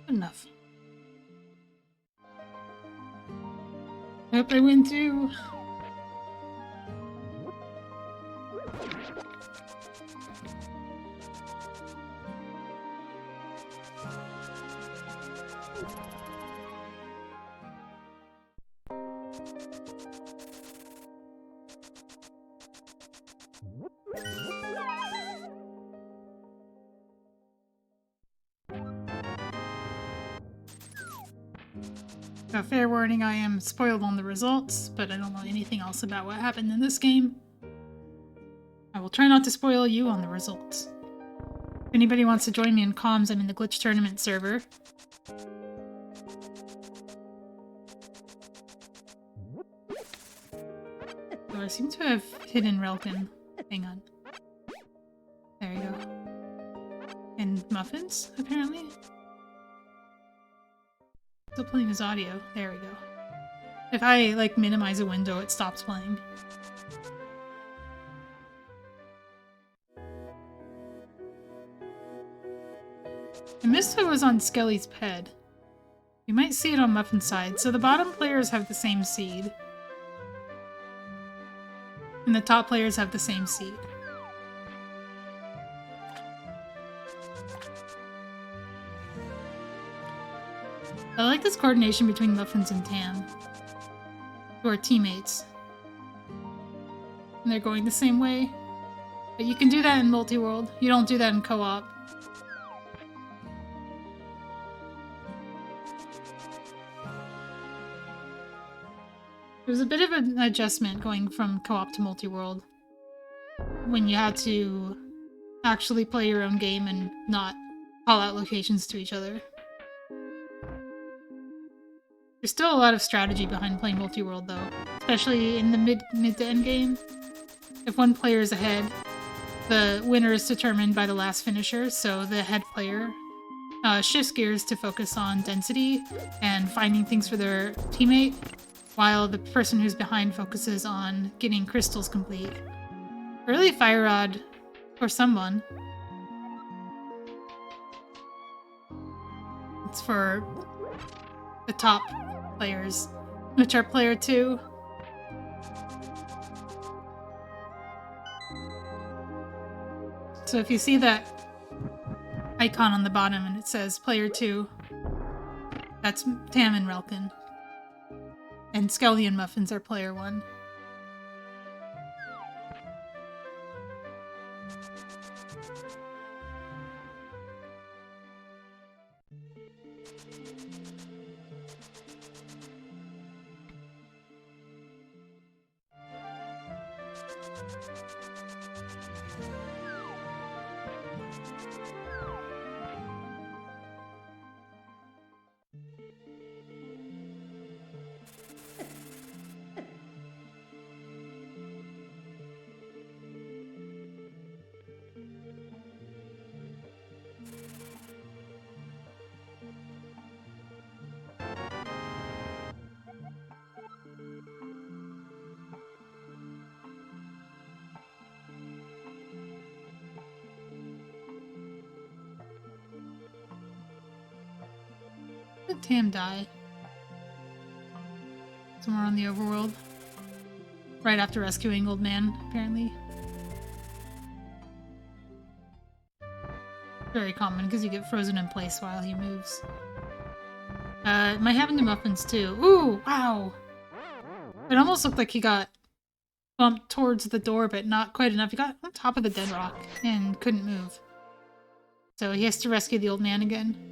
Enough. I hope I win too. A fair warning, I am spoiled on the results, but I don't know anything else about what happened in this game. I will try not to spoil you on the results. If anybody wants to join me in comms, I'm in the Glitch Tournament server. So I seem to have hidden Relkin. Hang on. There you go. And Muffins, apparently? Still playing his audio. There we go. If I, like, minimize a window, it stops playing. I missed who was on Skelly's ped. You might see it on Muffin's side. So the bottom players have the same seed. And the top players have the same seed. I like this coordination between Muffins and Tam, who are teammates. And they're going the same way. But you can do that in Multiworld. You don't do that in co-op. There was a bit of an adjustment going from co-op to Multiworld when you had to actually play your own game and not call out locations to each other. There's still a lot of strategy behind playing Multiworld, though, especially in the mid to end game. If one player is ahead, the winner is determined by the last finisher, so the head player shifts gears to focus on density and finding things for their teammate, while the person who's behind focuses on getting crystals complete. Early Fire Rod for someone. It's for the top players, which are player 2. So if you see that icon on the bottom and it says player 2, that's Tam and Relkin. And Skelly and Muffins are player 1. Did Tam die? Somewhere on the overworld. Right after rescuing Old Man, apparently. Very common, because you get frozen in place while he moves. It might happen to Muffins, too. Ooh, wow! It almost looked like he got bumped towards the door, but not quite enough. He got on top of the dead rock and couldn't move. So he has to rescue the Old Man again.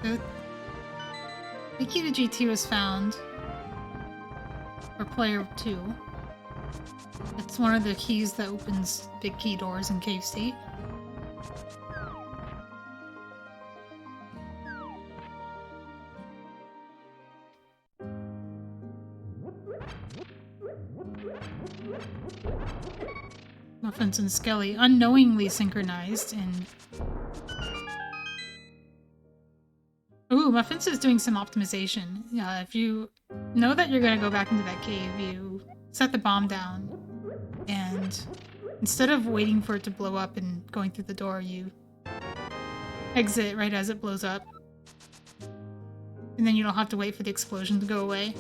The key to GT was found for player 2. It's one of the keys that opens big key doors in Cave State. Muffins and Skelly unknowingly synchronized and... Ooh, Muffins is doing some optimization. If you know that you're gonna go back into that cave, you set the bomb down, and instead of waiting for it to blow up and going through the door, you exit right as it blows up. And then you don't have to wait for the explosion to go away.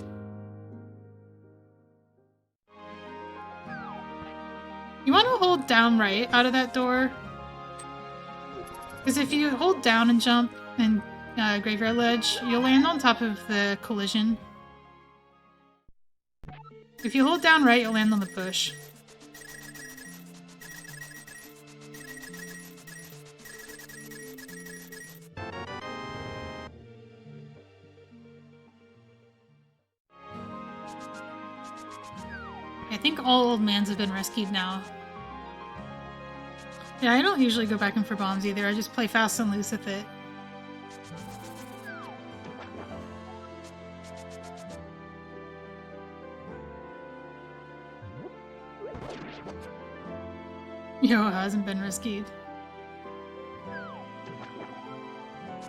You want to hold down right out of that door. Because if you hold down and jump and Graveyard Ledge, you'll land on top of the collision. If you hold down right, you'll land on the bush. I think all old mans have been rescued now. Yeah, I don't usually go back in for bombs either. I just play fast and loose with it. Yo hasn't been rescued.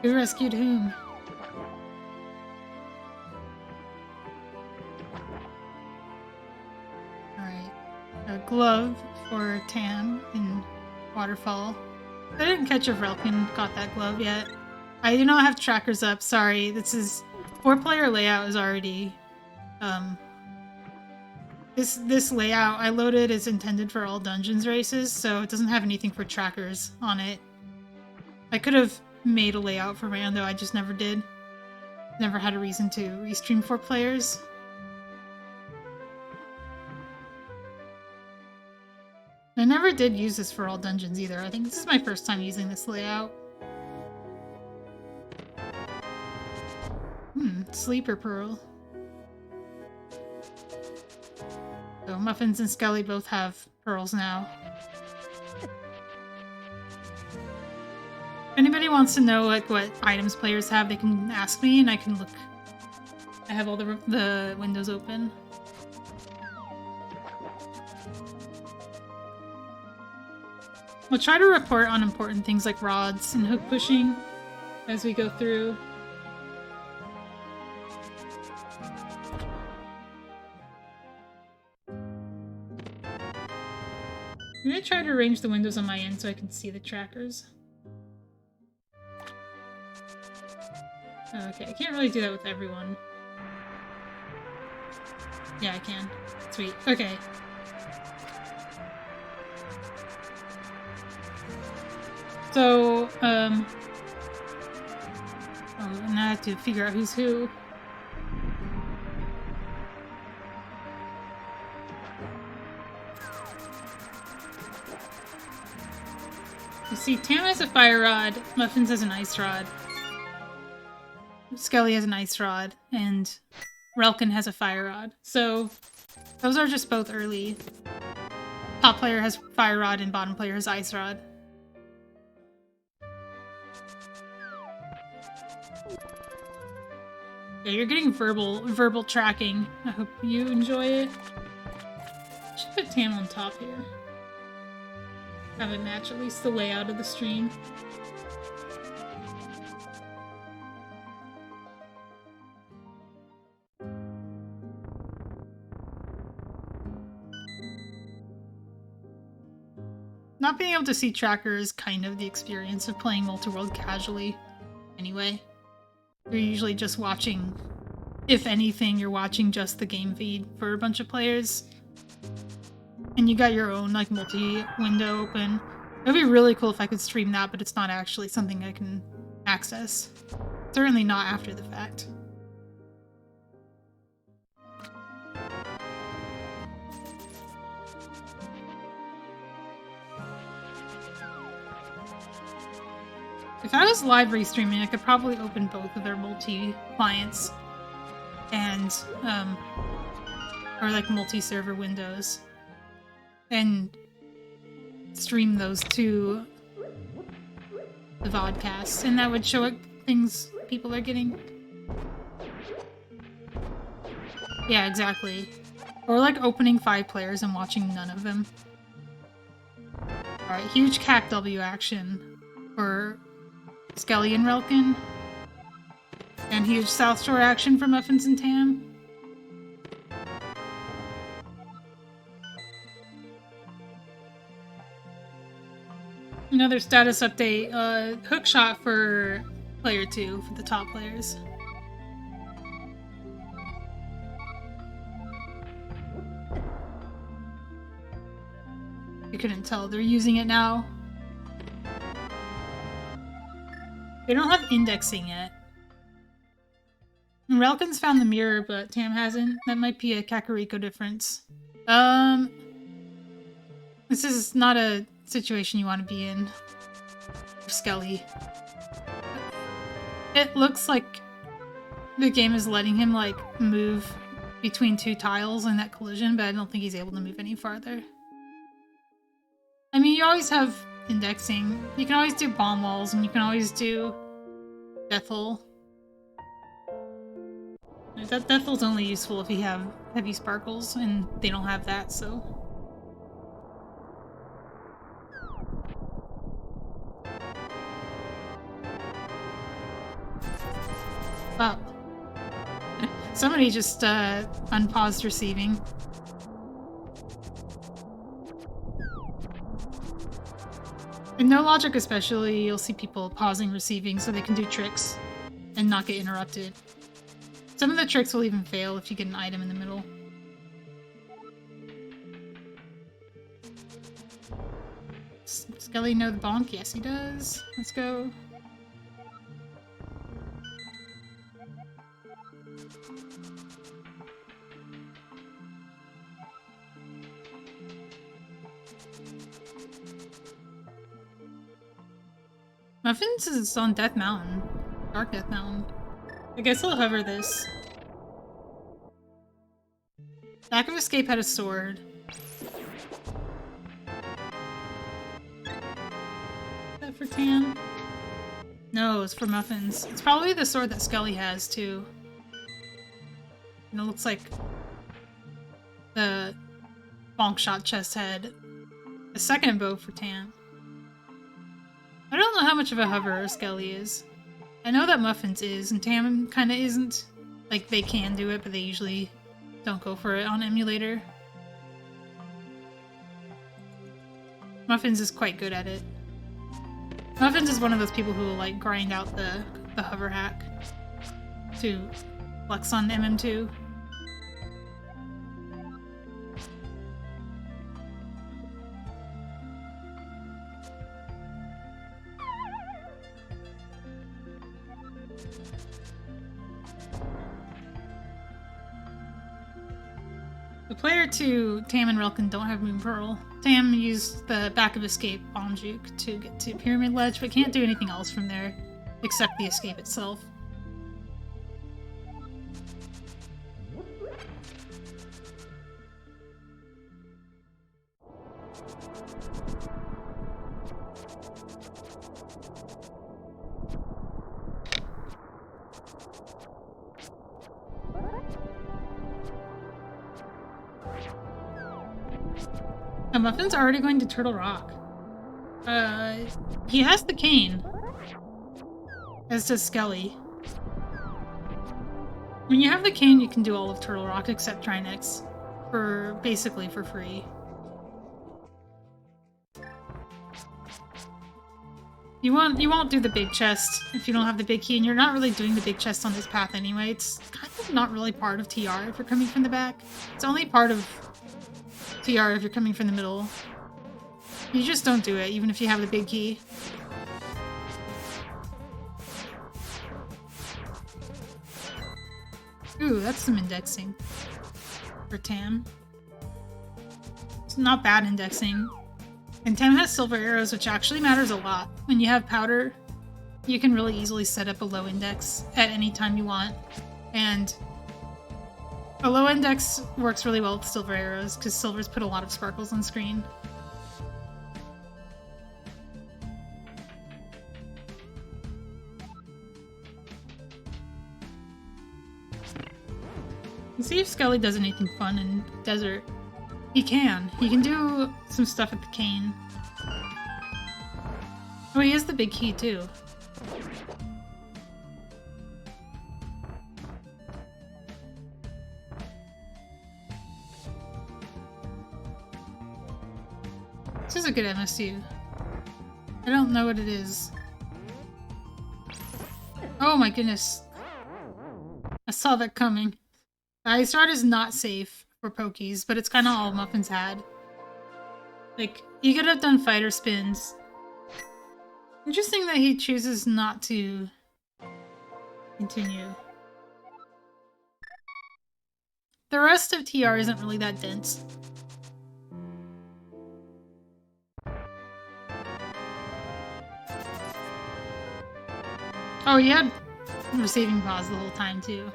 Who rescued whom? Alright. A glove for Tam in Waterfall. I didn't catch if Relkin got that glove yet. I do not have trackers up, sorry. This is... 4-player layout is already... This layout I loaded is intended for all dungeons races, so it doesn't have anything for trackers on it. I could have made a layout for Rando, I just never did. Never had a reason to restream 4 players. I never did use this for all dungeons either. I think this is my first time using this layout. Sleeper Pearl. So Muffins and Skelly both have pearls now. If anybody wants to know like what items players have, they can ask me and I can look. I have all the windows open. We'll try to report on important things like rods and hook pushing as we go through. I'm gonna try to arrange the windows on my end so I can see the trackers. Okay, I can't really do that with everyone. Yeah, I can. Sweet. Okay. So, oh, and I have to figure out who's who. You see, Tam has a fire rod, Muffins has an ice rod, Skelly has an ice rod, and Relkin has a fire rod. So, those are just both early. Top player has fire rod and bottom player has ice rod. Yeah, you're getting verbal tracking. I hope you enjoy it. Should put Tam on top here. Have it match at least the layout of the stream. Not being able to see tracker is kind of the experience of playing Multiworld casually, anyway. You're usually just watching, if anything, you're watching just the game feed for a bunch of players. And you got your own, like, multi-window open. It would be really cool if I could stream that, but it's not actually something I can access. Certainly not after the fact. If I was live restreaming, I could probably open both of their multi-clients and, or like multi-server windows and stream those to the vodcast, and that would show what things people are getting. Yeah, exactly. Or like opening 5 players and watching none of them. Alright, huge CAC-W action for Skelly and Relkin. And huge South Shore action for Muffins and Tam. Another status update, hookshot for player 2 for the top players. You couldn't tell, they're using it now. They don't have indexing yet. Relkin's found the mirror, but Tam hasn't. That might be a Kakariko difference. This is not a situation you want to be in for Skelly. It looks like the game is letting him, like, move between 2 tiles in that collision, but I don't think he's able to move any farther. I mean, you always have indexing. You can always do bomb walls, and you can always do Deathhole. Deathhole's only useful if you have heavy sparkles, and they don't have that, so... Wow. Somebody just unpaused receiving. In No Logic especially, you'll see people pausing receiving so they can do tricks and not get interrupted. Some of the tricks will even fail if you get an item in the middle. Skelly know the bonk? Yes, he does. Let's go. Muffins is on Death Mountain. Dark Death Mountain. I guess I'll hover this. Back of Escape had a sword. Is that for Tam? No, it's for Muffins. It's probably the sword that Skelly has, too. And it looks like the bonk shot chest head. A second bow for Tam. I don't know how much of a hover Skelly is. I know that Muffins is, and Tam kinda isn't. Like, they can do it, but they usually don't go for it on emulator. Muffins is quite good at it. Muffins is one of those people who will, like, grind out the hover hack to flex on MM2. The player 2, Tam and Relkin don't have Moon Pearl. Tam used the Back of Escape bomb juke to get to Pyramid Ledge, but can't do anything else from there, except the escape itself. Muffin's already going to Turtle Rock. He has the cane. As does Skelly. When you have the cane, you can do all of Turtle Rock except Trinex. Basically for free. You won't do the big chest if you don't have the big key, and you're not really doing the big chest on this path anyway. It's kind of not really part of TR if you're coming from the back. It's only part of TR if you're coming from the middle. You just don't do it, even if you have the big key. Ooh, that's some indexing for Tam. It's not bad indexing. And Tam has silver arrows, which actually matters a lot. When you have powder, you can really easily set up a low index at any time you want. And a low index works really well with silver arrows because silvers put a lot of sparkles on screen. Let's see if Skelly does anything fun in desert. He can. He can do some stuff with the cane. Oh, he has the big key too. This is a good MSU. I don't know what it is. Oh my goodness. I saw that coming. Ice Rod is not safe for pokies, but it's kind of all Muffins had. Like, he could have done fighter spins. Interesting that he chooses not to continue. The rest of TR isn't really that dense. Oh, he had receiving pause the whole time, too.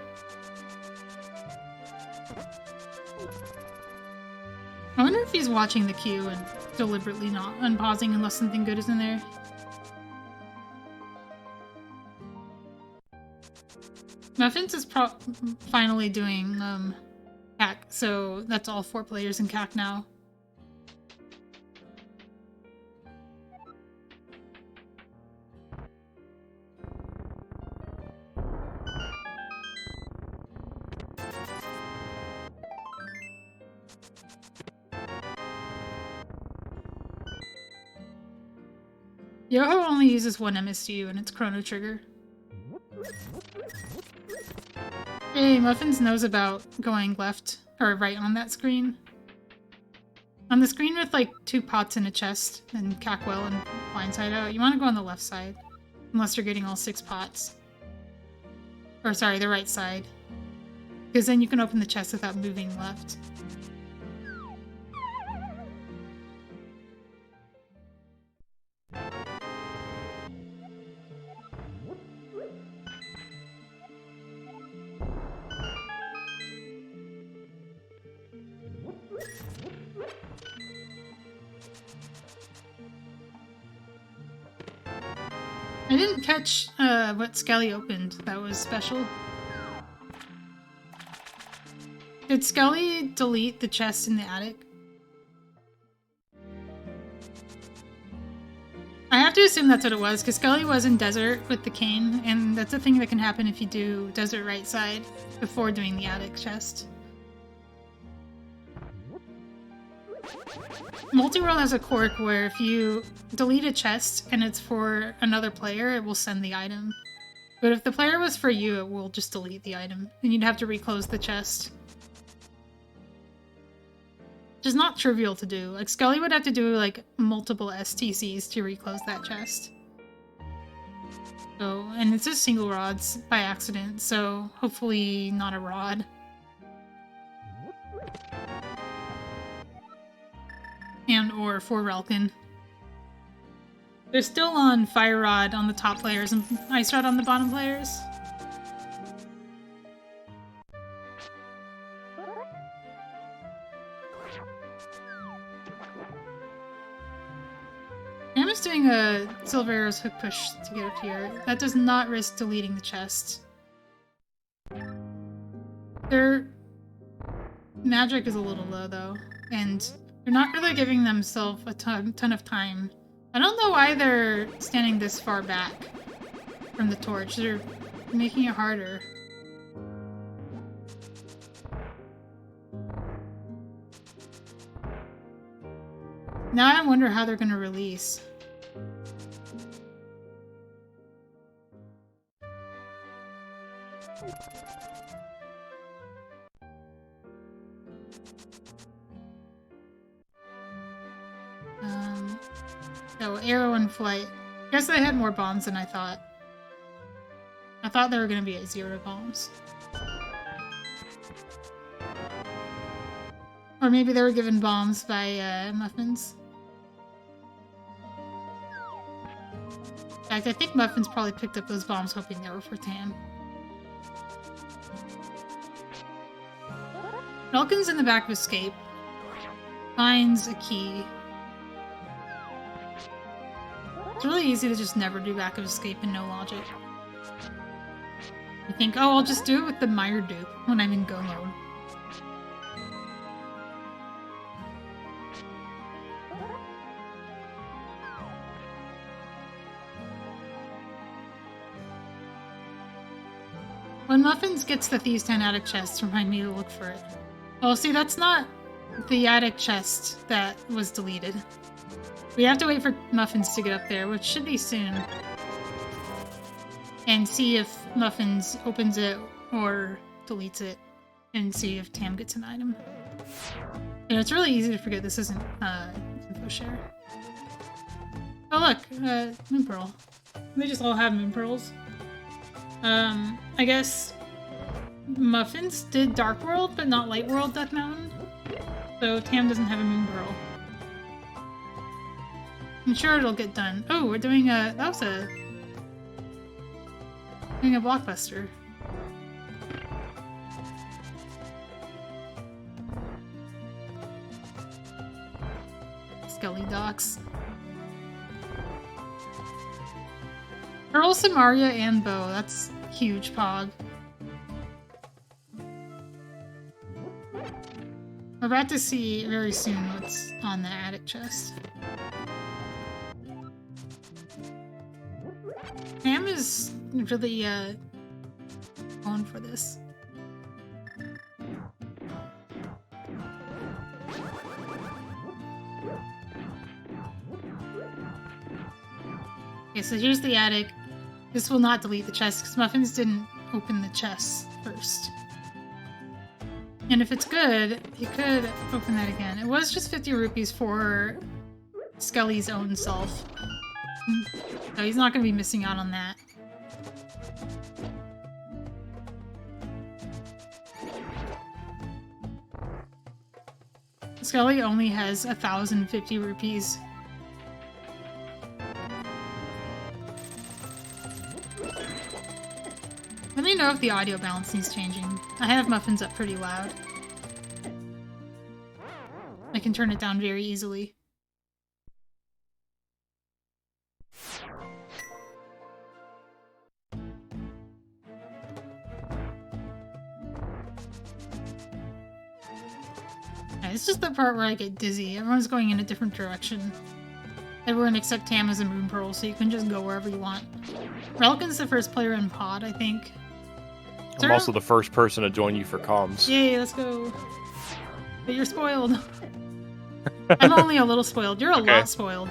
I wonder if he's watching the queue and deliberately not unpausing unless something good is in there. Muffins is finally doing CAC, so that's all 4 players in CAC now. Yoho only uses 1 MSU and it's Chrono Trigger. Hey, Muffins knows about going left or right on that screen. On the screen with like 2 pots in a chest and Cackwell and Blindside Out, you want to go on the left side. Unless you're getting all 6 pots. Or sorry, the right side. Because then you can open the chest without moving left. I didn't catch what Skelly opened that was special. Did Skelly delete the chest in the attic? I have to assume that's what it was, because Skelly was in desert with the cane, and that's a thing that can happen if you do desert right side before doing the attic chest. Multiworld has a quirk where if you delete a chest and it's for another player, it will send the item. But if the player was for you, it will just delete the item, and you'd have to reclose the chest. Which is not trivial to do. Like, Skelly would have to do, like, multiple STCs to reclose that chest. So, and it's just single rods by accident, so hopefully not a rod. And or for Relkin. They're still on Fire Rod on the top players and Ice Rod on the bottom players. I'm just doing a Silver Arrow's hook push to get up here. That does not risk deleting the chest. Their magic is a little low though, and they're not really giving themselves a ton of time. I don't know why they're standing this far back from the torch. They're making it harder. Now I wonder how they're gonna release. So arrow and flight. Guess they had more bombs than I thought. I thought they were gonna be at 0 bombs. Or maybe they were given bombs by Muffins. fact, I think Muffin's probably picked up those bombs hoping they were for Tam. Falcon's in the back of Escape. Finds a key. It's really easy to just never do back of Escape and no logic. You think, oh, I'll just do it with the Mire dupe when I'm in go mode. When Muffins gets the Thieves' 10 attic chest, remind me to look for it. Oh, see, that's not the attic chest that was deleted. We have to wait for Muffins to get up there, which should be soon. And see if Muffins opens it or deletes it. And see if Tam gets an item. Yeah, it's really easy to forget this isn't info share. Oh look, Moon Pearl. They just all have Moon Pearls. I guess Muffins did Dark World, but not Light World Death Mountain. So Tam doesn't have a Moon Pearl. I'm sure it'll get done. Oh, we're doing a... That was a... Doing a blockbuster. Skelly Docks. Pearl, Samaria, and Bow. That's huge pog. We're about to see very soon what's on the attic chest. Tam is really going for this. Okay, so here's the attic. This will not delete the chest because Muffins didn't open the chest first. And if it's good, he could open that again. It was just 50 rupees for Skelly's own self. So he's not going to be missing out on that. Skelly only has 1,050 rupees. Let me know if the audio balance needs changing. I have Muffins up pretty loud. I can turn it down very easily. It's just the part where I get dizzy. Everyone's going in a different direction. Everyone except Tam is a Moon Pearl, so you can just go wherever you want. Relkin's the first player in pod, I think. I'm also the first person to join you for comms. Yay, let's go. But you're spoiled. I'm only a little spoiled. You're a lot spoiled.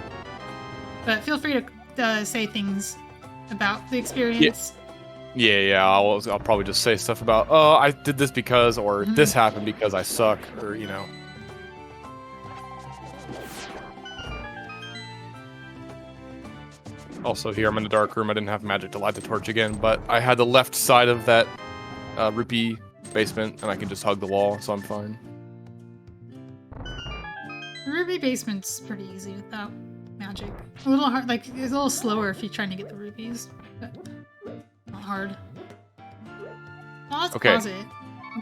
But feel free to say things about the experience. Yeah. I'll probably just say stuff about, oh, I did this because, or this happened because I suck, or, you know. Also, here I'm in the dark room. I didn't have magic to light the torch again, but I had the left side of that rupee basement, and I can just hug the wall, so I'm fine. The ruby basement's pretty easy without magic. A little hard, like, it's a little slower if you're trying to get the rupees, but not hard. Oh, let's pause it. I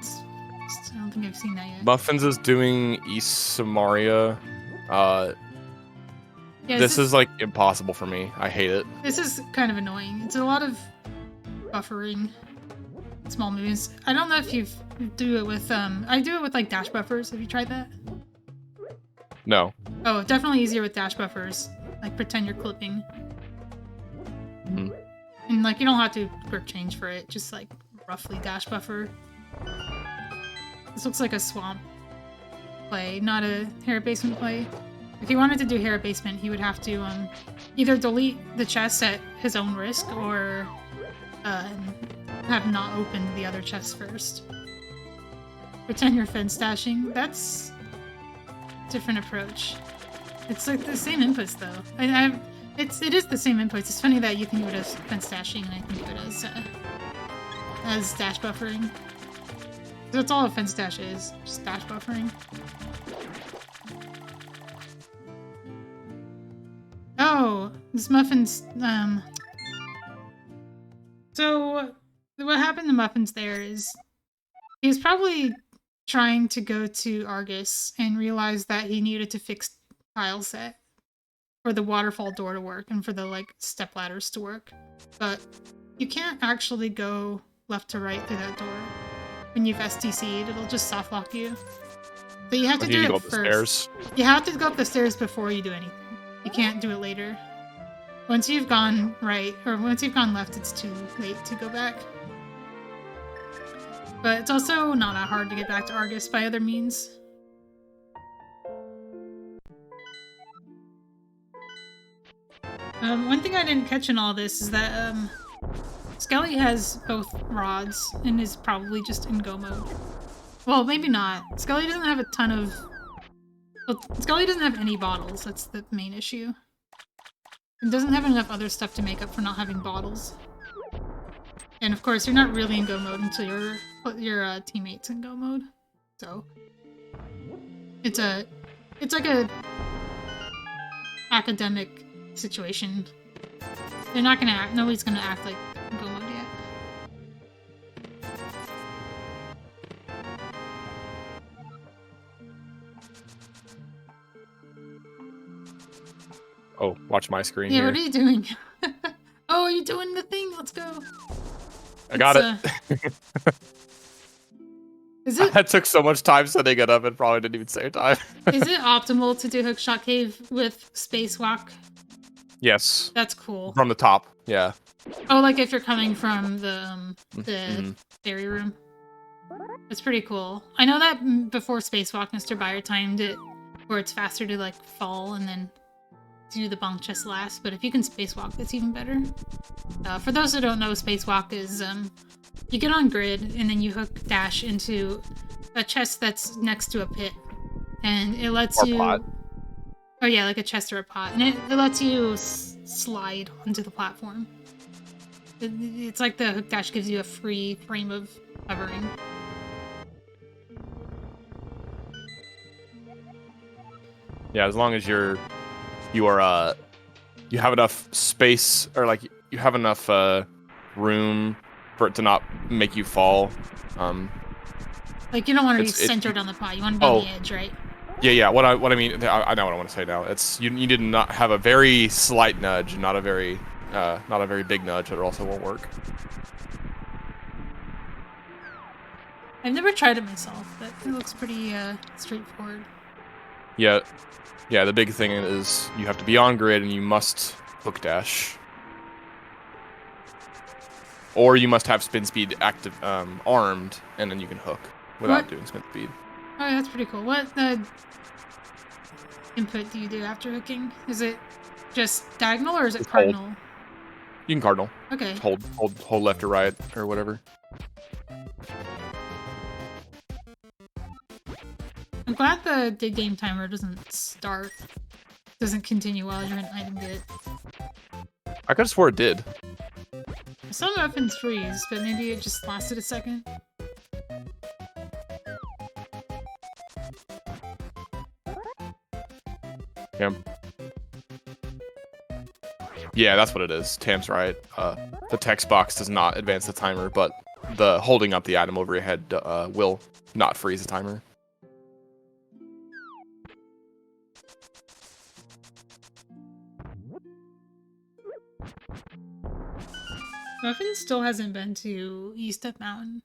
don't think I've seen that yet. Muffins is doing East Samaria. Yeah, this is like impossible for me. I hate it. This is kind of annoying. It's a lot of buffering, small moves. I don't know if you do it with I do it with like dash buffers. Have you tried that? No. Oh, definitely easier with dash buffers. Like pretend you're clipping. And like you don't have to grip change for it. Just like roughly dash buffer. This looks like a swamp play, not a Harriet Basement play. If he wanted to do Harriet Basement, he would have to either delete the chest at his own risk or have not opened the other chest first. Pretend you're fence dashing. That's a different approach. It's like the same inputs though. It is the same inputs. It's funny that you think of it as fence dashing and I think of it as dash buffering. That's all a fence dash is, just dash buffering. Oh, this Muffin's So what happened to Muffins there is he was probably trying to go to Argus and realized that he needed to fix tile set for the waterfall door to work and for the like step ladders to work. But you can't actually go left to right through that door. When you've STC'd, it'll just soft lock you. So you have to do go it up the first. stairs. You have to go up the stairs before you do anything. You can't do it later. Once you've gone right, or once you've gone left, it's too late to go back. But it's also not that hard to get back to Argus by other means. One thing I didn't catch in all this is that Skelly has both rods and is probably just in go mode. Well, maybe not. Skelly doesn't have a ton of... Well, Skelly doesn't have any bottles. That's the main issue. It doesn't have enough other stuff to make up for not having bottles. And of course, you're not really in go mode until your teammate's in go mode. So it's like a academic situation. They're not gonna act. Nobody's gonna act like go mode yet. Oh, watch my screen Yeah, here. what are you doing? Oh, you're doing the thing. Let's go. I got it. Is it? That took so much time setting it up and probably didn't even save time. Is it optimal to do Hookshot Cave with spacewalk? Yes. That's cool. From the top, yeah. Oh, like if you're coming from the Mhm. fairy room. That's pretty cool. I know that before Spacewalk, Mr. Buyer timed it where it's faster to like fall and then do the bonk chest last, but if you can spacewalk, that's even better. For those who don't know, spacewalk is you get on grid and then you hook dash into a chest that's next to a pit, and it lets Or you. pot. Oh yeah, like a chest or a pot, and it lets you slide onto the platform. It's like the hook dash gives you a free frame of hovering. Yeah, as long as you have enough space, or like you have enough room for it to not make you fall. Like you don't want to be centered on the pot. You want to be on the edge, right? Yeah. What I mean, I know what I want to say now. It's you need to not have a very slight nudge, not a very big nudge, or it also won't work. I've never tried it myself, but it looks pretty straightforward. Yeah. The big thing is you have to be on grid and you must hook dash, or you must have spin speed active armed, and then you can hook without doing spin speed. Oh, yeah, that's pretty cool. What input do you do after hooking? Is it just diagonal or is it cardinal? Hold. You can cardinal. Okay. Hold left or right or whatever. I'm glad the dig game timer doesn't continue while you're in item get. I could have swore it did. Some weapons freeze, but maybe it just lasted a second. Yeah, that's what it is. Tam's right. The text box does not advance the timer, but the holding up the item over your head will not freeze the timer. Muffin still hasn't been to East Up Mountain.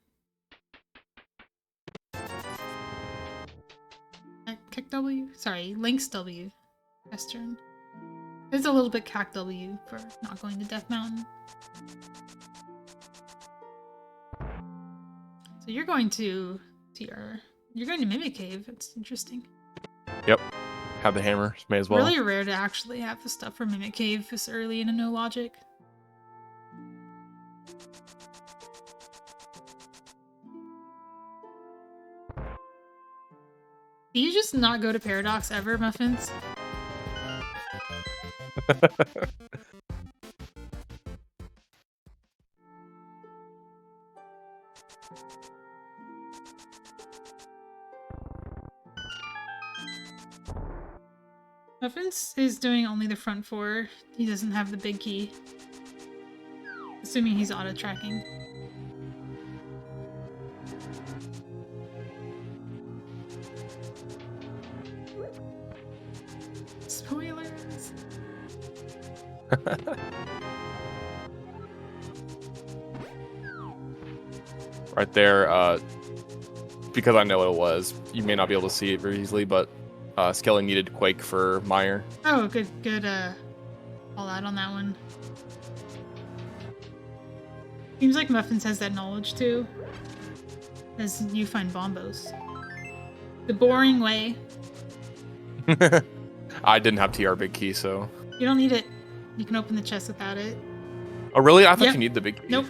Kick W? Sorry, Lynx W. Western. It's a little bit cack W for not going to Death Mountain. So you're going to you're going to Mimic Cave. It's interesting. Yep. Have the hammer. May as well. Really rare to actually have the stuff for Mimic Cave this early in a no logic. Do you just not go to Paradox ever, Muffins? Muffins is doing only the front four. He doesn't have the big key. Assuming he's auto-tracking. Spoilers! Right there, because I know what it was, you may not be able to see it very easily, but Skelly needed Quake for Meyer. Oh, good all out on that one. Seems like Muffins has that knowledge too, as you find bombos. The boring way. I didn't have TR big key, so... You don't need it. You can open the chest without it. Oh, really? I thought you need the big key. Nope.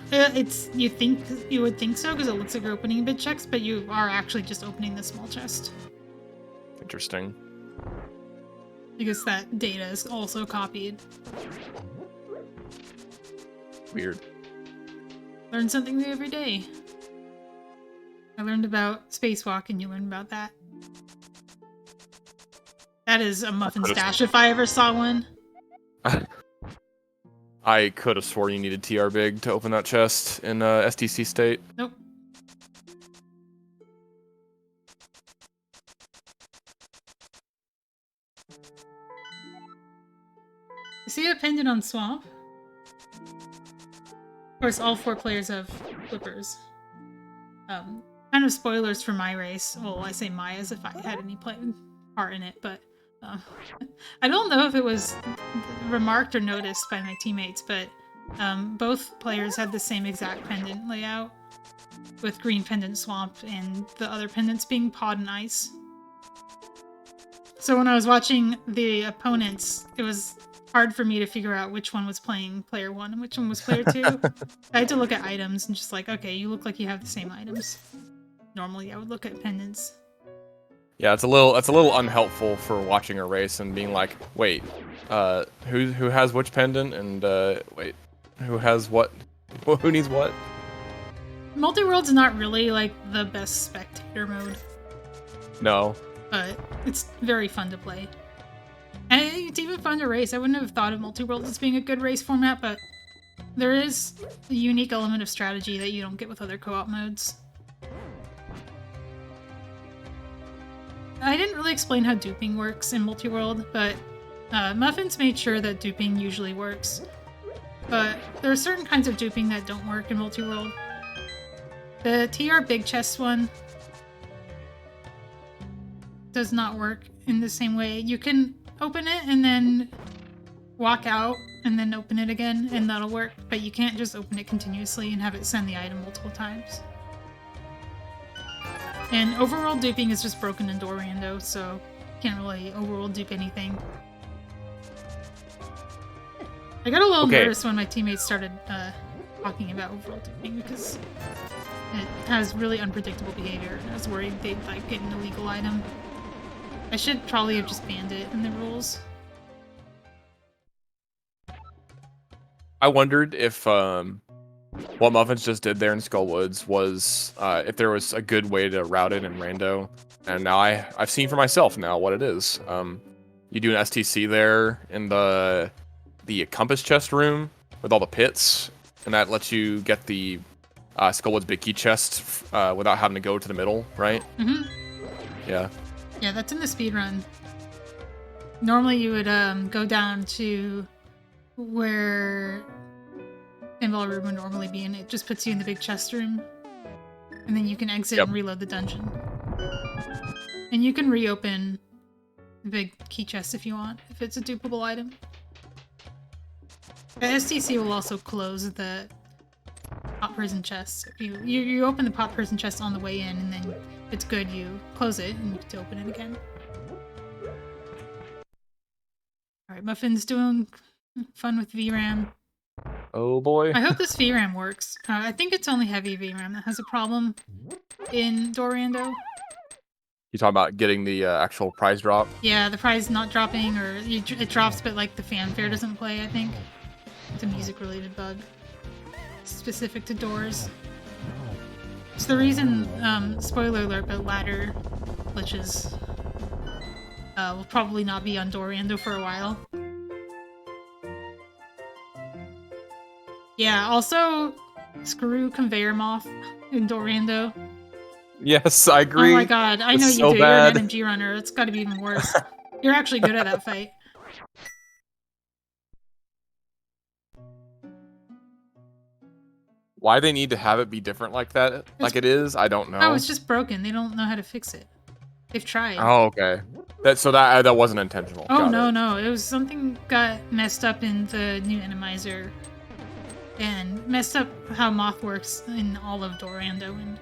You would think so because it looks like you're opening big checks, but you are actually just opening the small chest. Interesting. Because that data is also copied. Weird. Learn something new every day. I learned about spacewalk, and you learned about that. That is a muffin stash if I ever saw one. I could have swore you needed TR big to open that chest in STC state. Nope. I see a pendant on Swamp. Of course, all 4 players have flippers. Kind of spoilers for my race. Well, I say my as if I had any part in it, but I don't know if it was remarked or noticed by my teammates, but both players had the same exact pendant layout, with green pendant Swamp and the other pendants being Pod and Ice. So when I was watching the opponents, it was hard for me to figure out which one was playing player 1 and which one was player 2. I had to look at items and just like, okay, you look like you have the same items. Normally I would look at pendants. Yeah, it's a little unhelpful for watching a race and being like, wait, who has which pendant, and wait, who has what? Who needs what? Multiworld's not really like the best spectator mode. No. But it's very fun to play. And it's even fun to race. I wouldn't have thought of Multiworld as being a good race format, but there is a unique element of strategy that you don't get with other co-op modes. I didn't really explain how duping works in Multiworld, but Muffins made sure that duping usually works. But there are certain kinds of duping that don't work in Multiworld. The TR Big Chest one does not work in the same way. You can open it and then walk out and then open it again, and that'll work, but you can't just open it continuously and have it send the item multiple times. And overworld duping is just broken in door rando, so you can't really overworld dupe anything. I got a little nervous when my teammates started talking about overworld duping because it has really unpredictable behavior, and I was worried they'd like get an illegal item. I should probably have just banned it in the rules. I wondered if what Muffins just did there in Skullwoods was if there was a good way to route it in rando, and now I've seen for myself now what it is. You do an STC there in the compass chest room with all the pits, and that lets you get the Skullwoods big key chest without having to go to the middle, right? Mm-hmm. Yeah. Yeah, that's in the speedrun. Normally you would go down to where Pinball Room would normally be, and it just puts you in the big chest room. And then you can exit and reload the dungeon. And you can reopen the big key chest if you want, if it's a dupable item. The STC will also close the pop prison chest. You open the pop prison chest on the way in, and then if it's good, you close it and you get to open it again. Alright, Muffin's doing fun with VRAM. Oh boy. I hope this VRAM works. I think it's only heavy VRAM that has a problem in Dorando. You talking about getting the actual prize drop? Yeah, the prize not dropping, or it drops but like the fanfare doesn't play, I think. It's a music related bug. Specific to doors. It's the reason, spoiler alert, but ladder glitches will probably not be on Dorando for a while. Yeah, also, screw Conveyor Moth in Dorando. Yes, I Oh agree. my god, I know It's you so do. bad. You're an NMG runner. It's gotta be even worse. You're actually good at that fight. Why they need to have it be different like that, like it is, I don't know. Oh, it's just broken. They don't know how to fix it. They've tried. Oh, okay. That wasn't intentional. Oh, Got no, it. no. It was something got messed up in the new Enemizer. And messed up how Moth works in all of Dorando. And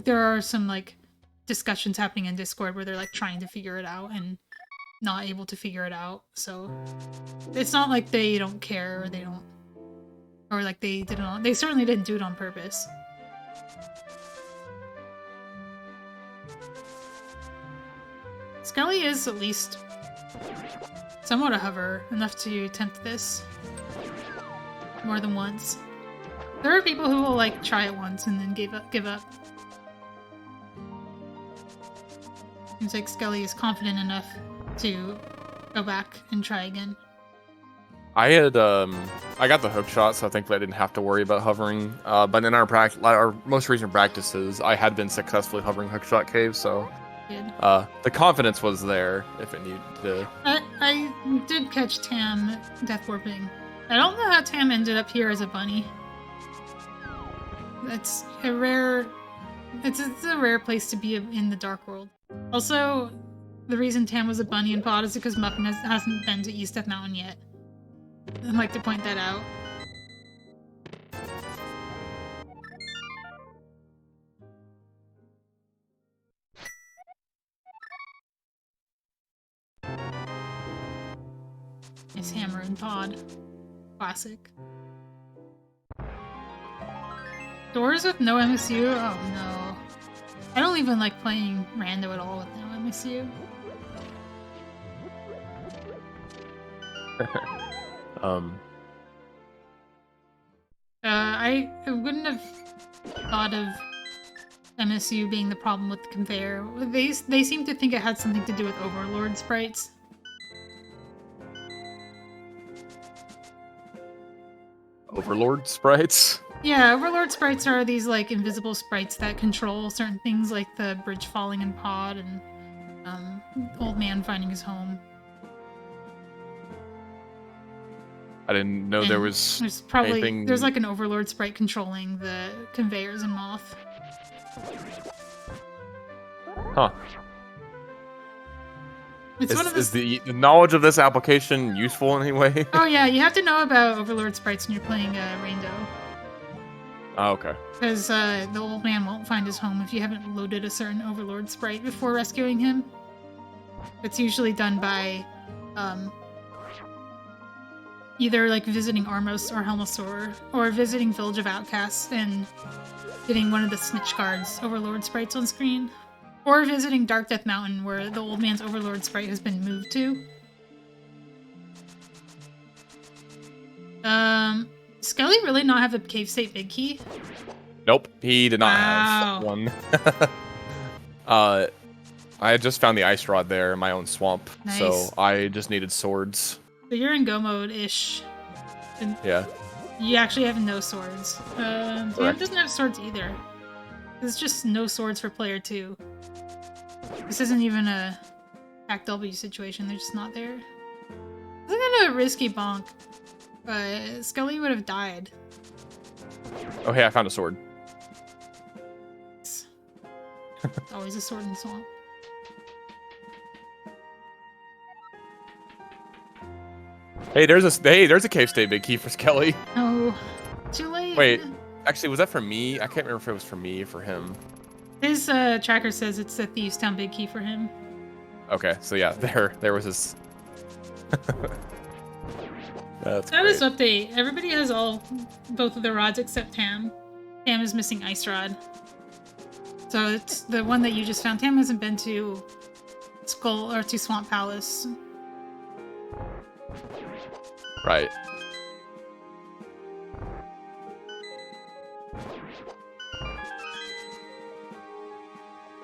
there are some, like, discussions happening in Discord where they're, like, trying to figure it out and not able to figure it out. So it's not like they don't care or they don't, or like they certainly didn't do it on purpose. Skelly is at least somewhat a hover, enough to tempt this more than once. There are people who will like try it once and then give up. Seems like Skelly is confident enough to go back and try again. I got the hook shot, so I think I didn't have to worry about hovering. But in our most recent practices, I had been successfully hovering hookshot caves, so Good. the confidence was there if it needed to. I did catch Tam death warping. I don't know how Tam ended up here as a bunny. It's a rare place to be in the Dark World. Also, the reason Tam was a bunny in pod is because Muffin hasn't been to East Death Mountain yet. I'd like to point that out. Nice hammer and pod. Classic. Doors with no MSU? Oh no. I don't even like playing rando at all with no MSU. I wouldn't have thought of MSU being the problem with the conveyor. They seem to think it had something to do with Overlord sprites. Overlord sprites? Yeah, Overlord sprites are these like invisible sprites that control certain things like the bridge falling in pod and old man finding his I didn't know there was there's like an Overlord sprite controlling the conveyors in Moth. Huh. It's one of Is the knowledge of this application useful in any way? Oh yeah, you have to know about Overlord sprites when you're playing Rainbow. Oh, okay. Because the old man won't find his home if you haven't loaded a certain Overlord sprite before rescuing him. It's usually done by either like visiting Armos or Helmasaur, or visiting Village of Outcasts and getting one of the Snitch Guard's Overlord sprites on screen. Or visiting Dark Death Mountain, where the old man's Overlord sprite has been moved to. Skelly really not have a cave state big key? Nope, he did not have one. I had just found the ice rod there in my own swamp, Nice. so I just needed swords. So you're in go mode-ish. Yeah. You actually have no swords. Tam doesn't have swords either. There's just no swords for player 2. This isn't even a Pack W situation, they're just not there. Look at a risky bonk. Skelly would have died. Oh, hey, I found a sword. Always a sword in the swamp. Hey, there's a cave state big key for Skelly. Oh, too late. Wait, actually, was that for me? I can't remember if it was for me or for him. His tracker says it's a Thieves Town big key for him. Okay, so yeah, there was his. That's Status update. Everybody has both of their rods except Tam. Tam is missing Ice Rod. So it's the one that you just found. Tam hasn't been to Skull or to Swamp Palace. Right.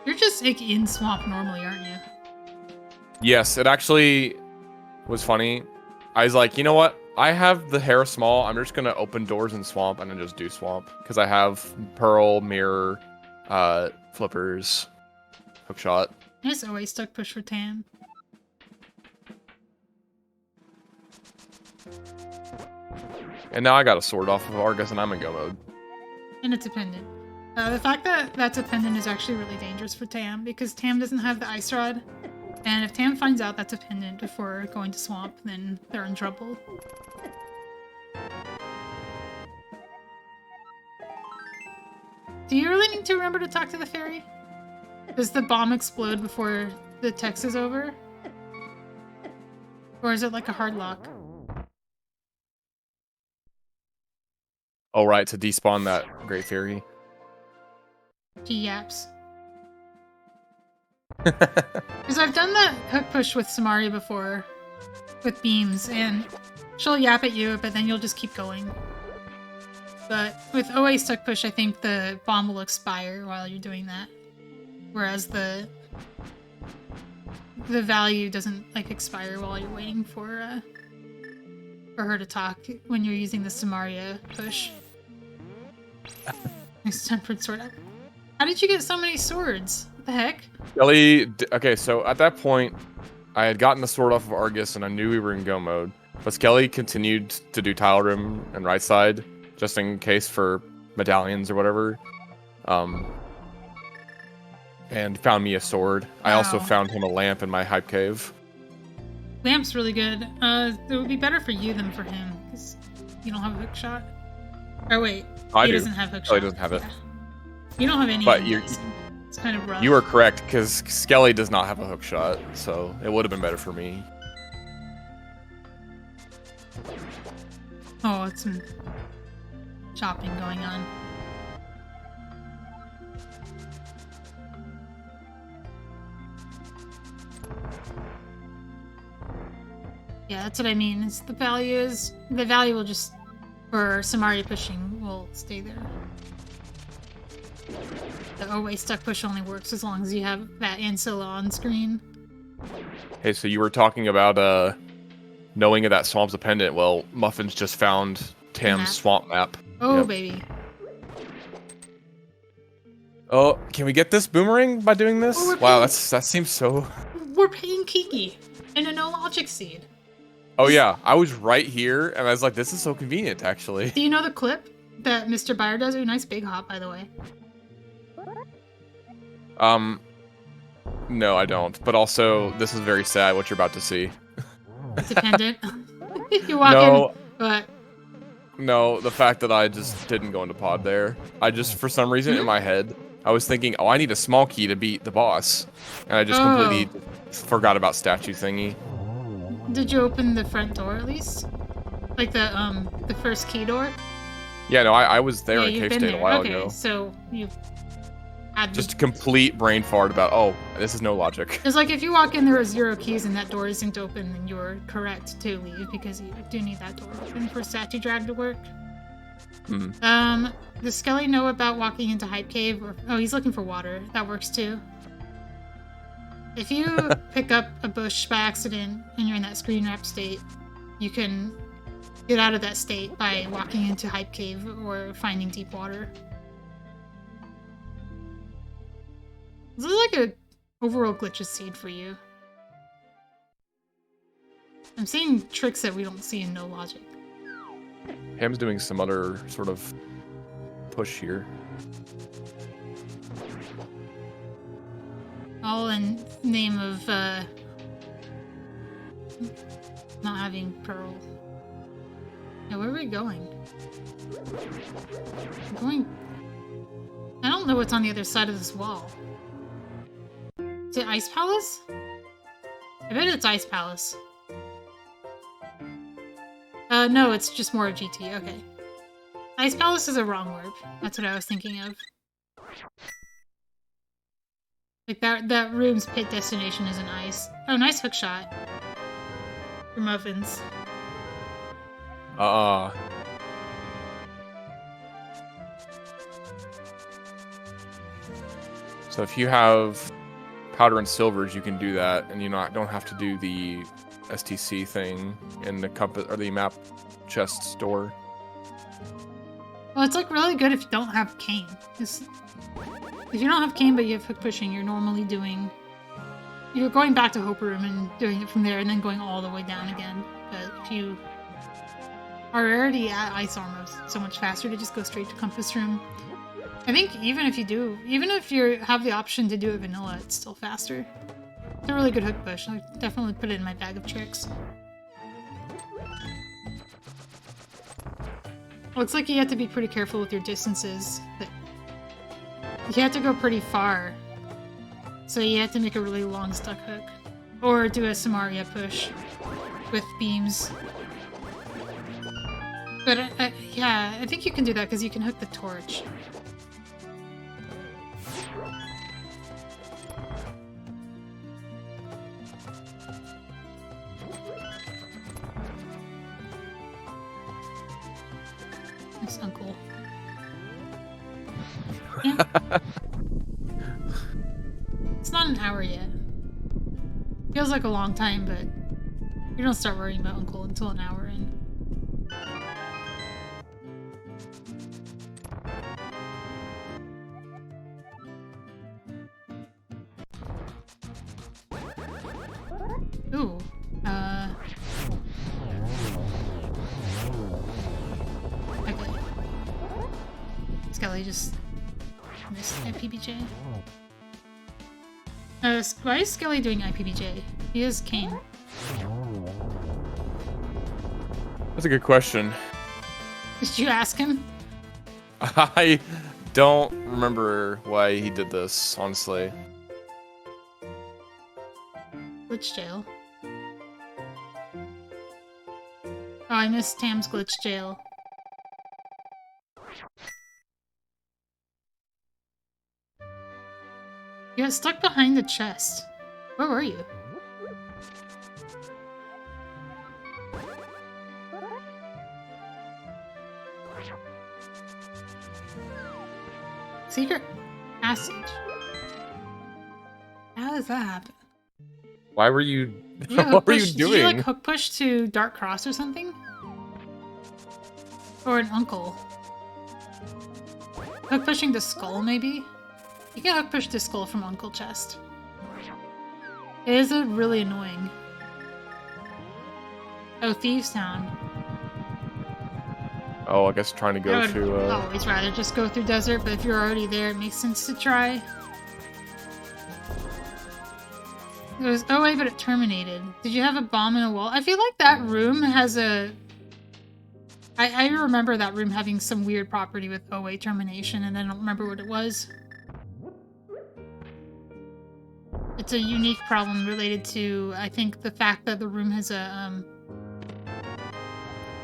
You're just like in Swamp normally, aren't you? Yes, it actually was funny. I was like, you know what? I have the hair small. I'm just gonna open doors in swamp and then just do swamp because I have pearl, mirror, flippers, hookshot. Nice always stuck push for Tam. And now I got a sword off of Argus and I'm in go mode. And it's a pendant. The fact that that's a pendant is actually really dangerous for Tam because Tam doesn't have the ice rod. And if Tam finds out that's a pendant before going to swamp, then they're in trouble. Do you really need to remember to talk to the fairy? Does the bomb explode before the text is over? Or is it like a hard lock? Oh, right, to despawn that Great Fairy. She yaps. Because I've done that hook push with Samari before, with beams, and she'll yap at you, but then you'll just keep going. But with OA stuck push, I think the bomb will expire while you're doing that. Whereas the value doesn't like expire while you're waiting for her to talk when you're using the Samaria push. Nice tempered sword. How did you get so many swords? What the heck? Skelly, okay, so at that point, I had gotten the sword off of Argus and I knew we were in go mode. But Skelly continued to do tile rim and right side, just in case for medallions or whatever. And found me a sword. I also found him a lamp in my hype cave. Lamp's really good. It would be better for you than for him, because you don't have a hook shot. Oh wait, I do. doesn't have hook Skelly shot. doesn't have it. Yeah. You don't have any. But it's kind of rough. you were correct, because Skelly does not have a hook shot, so it would have been better for me. Oh, it's some chopping going on. Yeah, that's what I mean. Is the value will just, for Samari pushing, will stay there. The always stuck push only works as long as you have that Ancilla on screen. Hey, so you were talking about knowing of that swamp's a pendant. Well, Muffins just found Tam's swamp map. Oh, yep. Baby. Oh, can we get this boomerang by doing this? Oh, wow, that seems so... We're paying Kiki in a no logic seed. Oh yeah, I was right here, and I was like, this is so convenient, actually. Do you know the clip that Mr. Buyer does? Ooh, nice big hop, by the way. No, I don't. But also, this is very sad, what you're about to see. It's a pendant. You walk in, but... No, the fact that I just didn't go into pod there. I just, for some reason, in my head, I was thinking, oh, I need a small key to beat the boss. And I just completely forgot about statue thingy. Did you open the front door at least? Like the first key door? Yeah, no, I was there in you've Cave been State there. a while okay, ago. So you've had Just a complete brain fart about, oh, this is no logic. It's like if you walk in there with 0 keys and that door isn't open, then you're correct to leave because you do need that door open for statue drag to work. Does Skelly know about walking into Hype Cave? Oh, he's looking for water. That works too. If you pick up a bush by accident and you're in that screen wrap state, you can get out of that state by walking into Hype Cave or finding deep water. This is like a overall glitches seed for you. I'm seeing tricks that we don't see in No Logic. Ham's doing some other sort of push here. All in name of not having pearl. Yeah, where are we going? I'm going... I don't know what's on the other side of this wall. Is it Ice Palace? I bet it's Ice Palace. No, it's just more GT. Okay. Ice Palace is a wrong word. That's what I was thinking of. Like that room's pit destination is an ice. Oh, nice hook shot. For Muffins. So if you have powder and silvers, you can do that, and you don't have to do the STC thing in the compass or the map chest store. Well, it's like really good if you don't have cane. If you don't have cane but you have hook pushing, you're normally you're going back to Hope Room and doing it from there and then going all the way down again. But if you are already at Ice Armor, it's so much faster to just go straight to Compass Room. I think even if you have the option to do it vanilla, it's still faster. It's a really good hook push. I definitely put it in my bag of tricks. Looks like you have to be pretty careful with your distances. But you have to go pretty far. So you have to make a really long stuck hook. Or do a Samaria push with beams. But yeah, I think you can do that because you can hook the torch. Nice uncle. Yeah. It's not an hour yet. Feels like a long time, but you don't start worrying about uncle until an hour in. Ooh. Okay. Skelly just missed IPBJ. Why is Skelly doing IPBJ? He is Kane. That's a good question. Did you ask him? I don't remember why he did this, honestly. Glitch jail. Oh, I missed Tam's glitch jail. You got stuck behind the chest. Where were you? Secret passage. How does that happen? Why were you... Yeah, what were you doing? Did you, like, hook push to Dark Cross or something? Or an uncle? Hook pushing to Skull, maybe? You can hook push to Skull from Uncle Chest. It is really annoying. Oh, Thieves Town. Oh, I guess trying to go I would to... always rather just go through desert, but if you're already there, it makes sense to try. It was OA, but it terminated. Did you have a bomb in a wall? I feel like that room has a... I remember that room having some weird property with OA termination, and I don't remember what it was. It's a unique problem related to, I think, the fact that the room has a,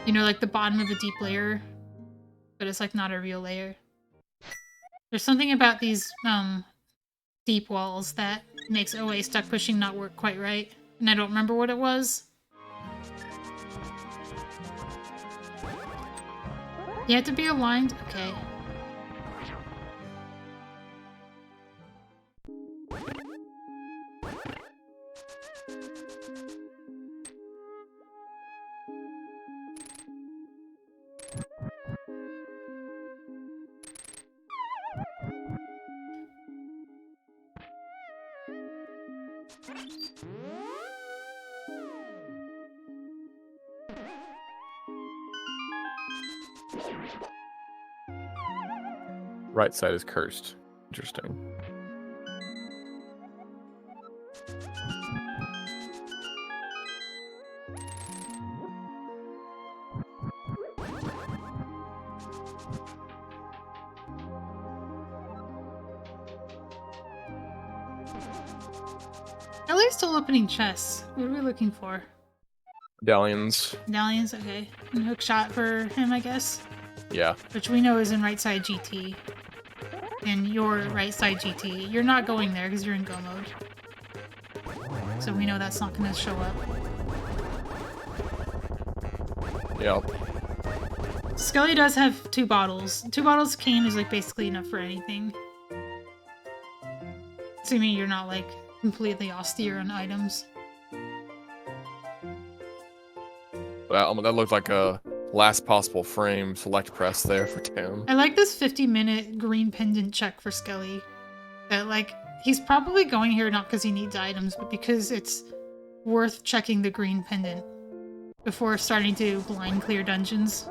you know, like the bottom of a deep layer, but it's like not a real layer. There's something about these, deep walls that makes OA stuck pushing not work quite right, and I don't remember what it was. You have to be aligned? Okay. Right side is cursed. Interesting. At least still opening chests. What are we looking for? Medallions. Medallions? Okay. And hook shot for him, I guess. Yeah. Which we know is in right side GT. And your right side GT. You're not going there because you're in go mode. So we know that's not going to show up. Yeah. Skelly does have 2 bottles. 2 bottles of cane is like basically enough for anything. Assuming you're not like completely austere on items. That looked like a last possible frame select press there for Tim. I like this 50-minute green pendant check for Skelly. That, like, he's probably going here not because he needs items, but because it's worth checking the green pendant before starting to blind clear dungeons.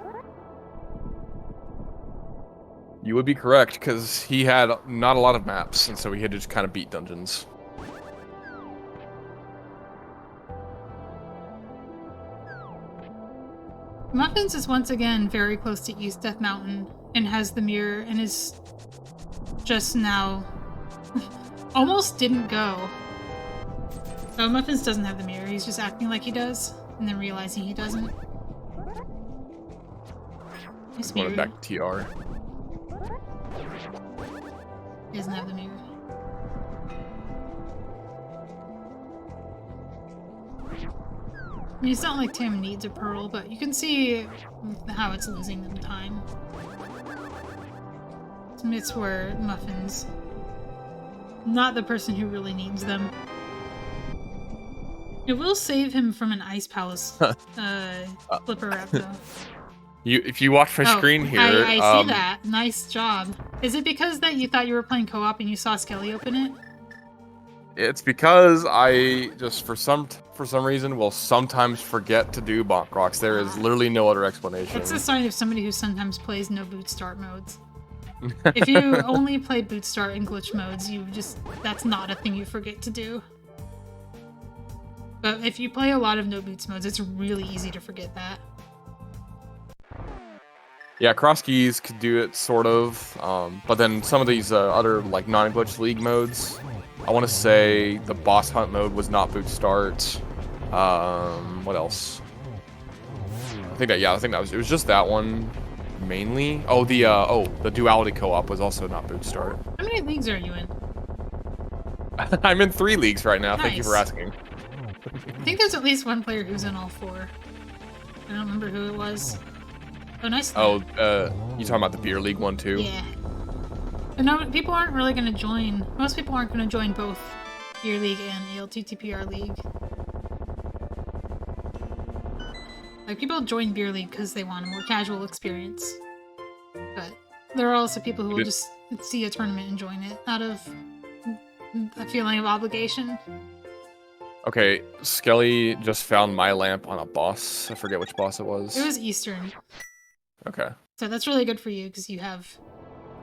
You would be correct, because he had not a lot of maps, and so he had to just kind of beat dungeons. Muffins is once again very close to East Death Mountain and has the mirror and is just now almost didn't go. Oh, Muffins doesn't have the mirror. He's just acting like he does and then realizing he doesn't. Nice mirror. Going back to TR. He doesn't have the mirror. I mean, it's not like Tim needs a pearl, but you can see how it's losing them time. It's where Muffins, not the person who really needs them. It will save him from an Ice Palace flipper wrap, though. If you watch my screen here, I see that. Nice job. Is it because that you thought you were playing co-op and you saw Skelly open it? It's because I just for some reason will sometimes forget to do bonk rocks. There is literally no other explanation. That's a sign of somebody who sometimes plays no boot start modes. If you only play boot start and glitch modes, that's not a thing you forget to do. But if you play a lot of no boots modes, it's really easy to forget that. Yeah, cross keys could do it sort of, but then some of these other like non-glitch league modes, I want to say the boss hunt mode was not boot start. What else? I think that was it. Was just that one mainly. Oh, the duality co-op was also not boot start. How many leagues are you in? I'm in 3 leagues right now. Nice. Thank you for asking. I think there's at least one player who's in all 4. I don't remember who it was. Oh, nice. Oh, you talking about the beer league one too? Yeah. But no, people aren't really going to join. Most people aren't going to join both beer league and ALTTPR league. Like, people join beer league because they want a more casual experience. But there are also people who will just see a tournament and join it out of a feeling of obligation. Okay, Skelly just found my lamp on a boss. I forget which boss it was. It was Eastern. Okay. So that's really good for you because you have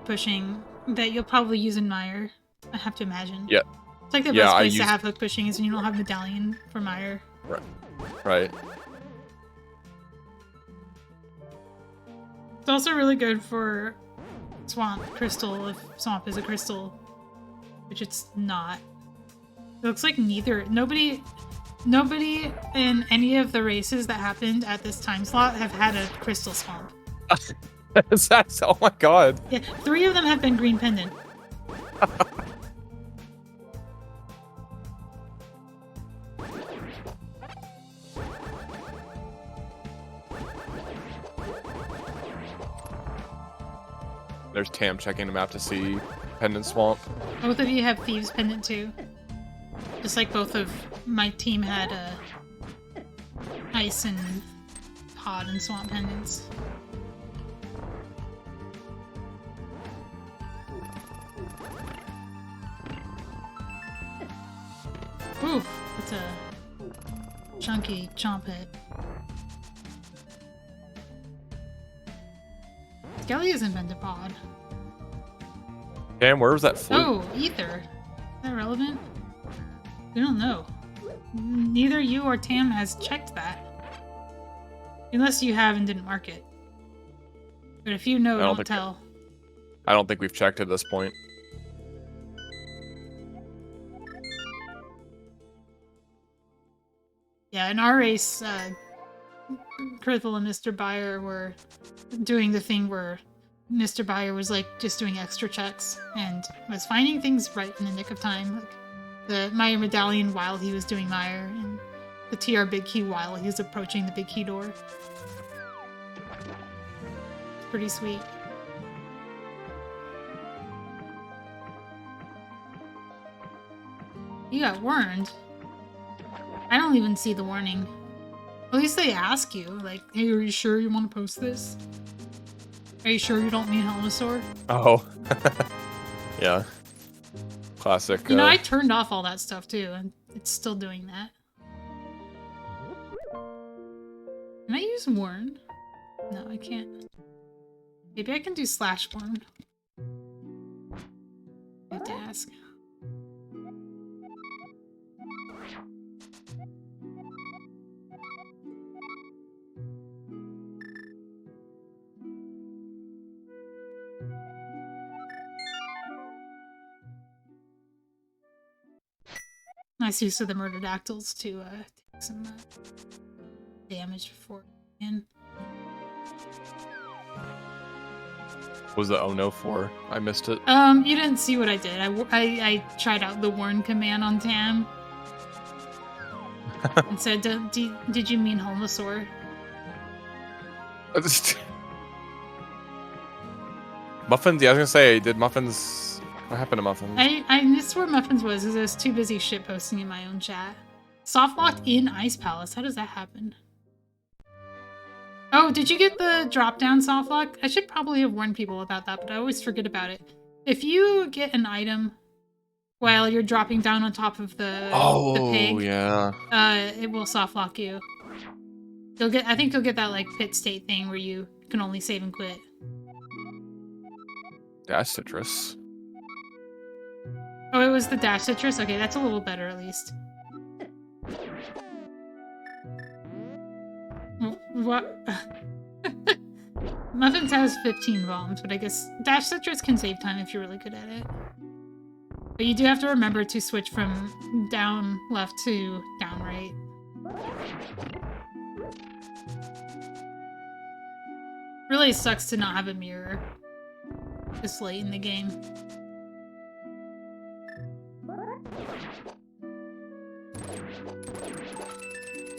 pushing that you'll probably use in Mire, I have to imagine. Yeah. It's like the best place to have hook pushing is when you don't have medallion for Mire. Right. It's also really good for Swamp Crystal if Swamp is a crystal, which it's not. It looks like nobody in any of the races that happened at this time slot have had a crystal swamp. Oh my god. Yeah, 3 of them have been green pendant. There's Tam checking the map to see Pendant Swamp. Both of you have Thieves Pendant too. Just like both of my team had Ice and Pod and Swamp Pendants. Oof, that's a chunky chomp hit. Skelly isn't been to Pod. Damn, where was that flute? Oh, Ether. Is that relevant? We don't know. Neither you or Tam has checked that. Unless you have and didn't mark it. But if you know, don't tell. I don't think we've checked at this point. Yeah, in our race, Crithel and Mr. Beyer were doing the thing where Mr. Beyer was like just doing extra checks and was finding things right in the nick of time. Like the Meyer medallion while he was doing Meyer, and the TR big key while he was approaching the big key door. It's pretty sweet. You got warned. I don't even see the warning. At least they ask you, like, hey, are you sure you want to post this? Are you sure you don't mean Helmasaur? Oh. Yeah. Classic. You know, I turned off all that stuff too, and it's still doing that. Can I use warn? No, I can't. Maybe I can do /warn. I have to ask. Nice use of the Murderdactyls to take some damage before in. What was the oh no for? I missed it. You didn't see what I did. I tried out the warn command on Tam. And said, did you mean Helmasaur? Muffins, yeah, I was gonna say, did Muffins... What happened to Muffins? I missed where Muffins was because I was too busy shitposting in my own chat. Soft locked in Ice Palace. How does that happen? Oh, did you get the drop-down soft lock? I should probably have warned people about that, but I always forget about it. If you get an item while you're dropping down on top of the pig, yeah. It will soft lock you. I think you'll get that like pit state thing where you can only save and quit. Dash citrus. Oh, it was the dash citrus? Okay, that's a little better at least. What? Muffins has 15 bombs, but I guess dash citrus can save time if you're really good at it. But you do have to remember to switch from down left to down right. Really sucks to not have a mirror this late in the game.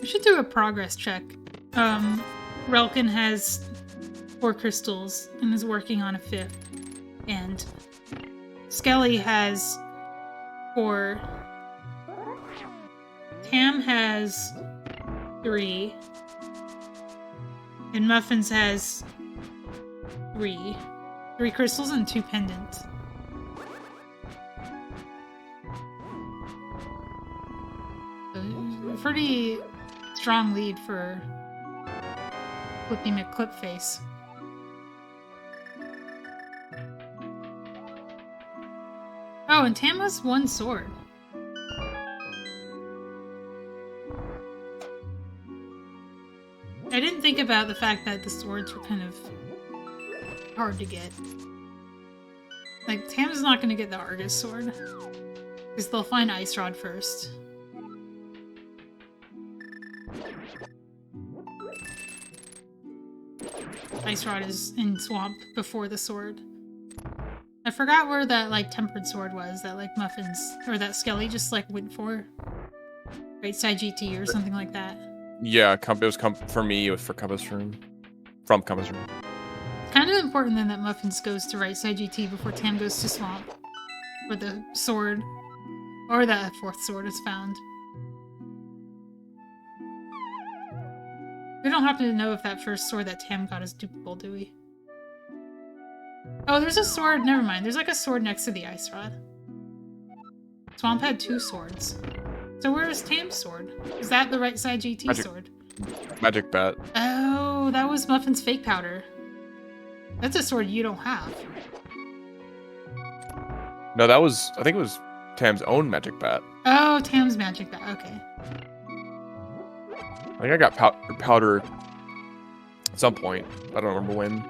We should do a progress check. Relkin has 4 crystals and is working on a 5th. And Skelly has 4. Tam has 3. And Muffins has 3. 3 crystals and 2 pendants. So, pretty strong lead for ClippyMcClipFace. Oh, and Tam has 1 sword. I didn't think about the fact that the swords were kind of hard to get. Like, Tam's not gonna get the Argus sword, because they'll find Ice Rod first. Ice Rod is in Swamp before the sword. I forgot where that, like, Tempered Sword was that, like, Muffins, or that Skelly just, like, went for. Right side GT or something like that. Yeah, it was for me, it was for Compass Room. From Compass Room. Kind of important then that Muffins goes to right side GT before Tam goes to Swamp. Where the sword, or that 4th sword is found. We don't happen to know if that first sword that Tam got is dupable, do we? Oh, there's a sword. Never mind. There's like a sword next to the Ice Rod. Swamp had 2 swords. So where is Tam's sword? Is that the right side GT sword? Magic Bat. Oh, that was Muffin's fake powder. That's a sword you don't have. No, that was... I think it was Tam's own Magic Bat. Oh, Tam's magic bat. Okay. I think I got powder at some point. I don't remember when.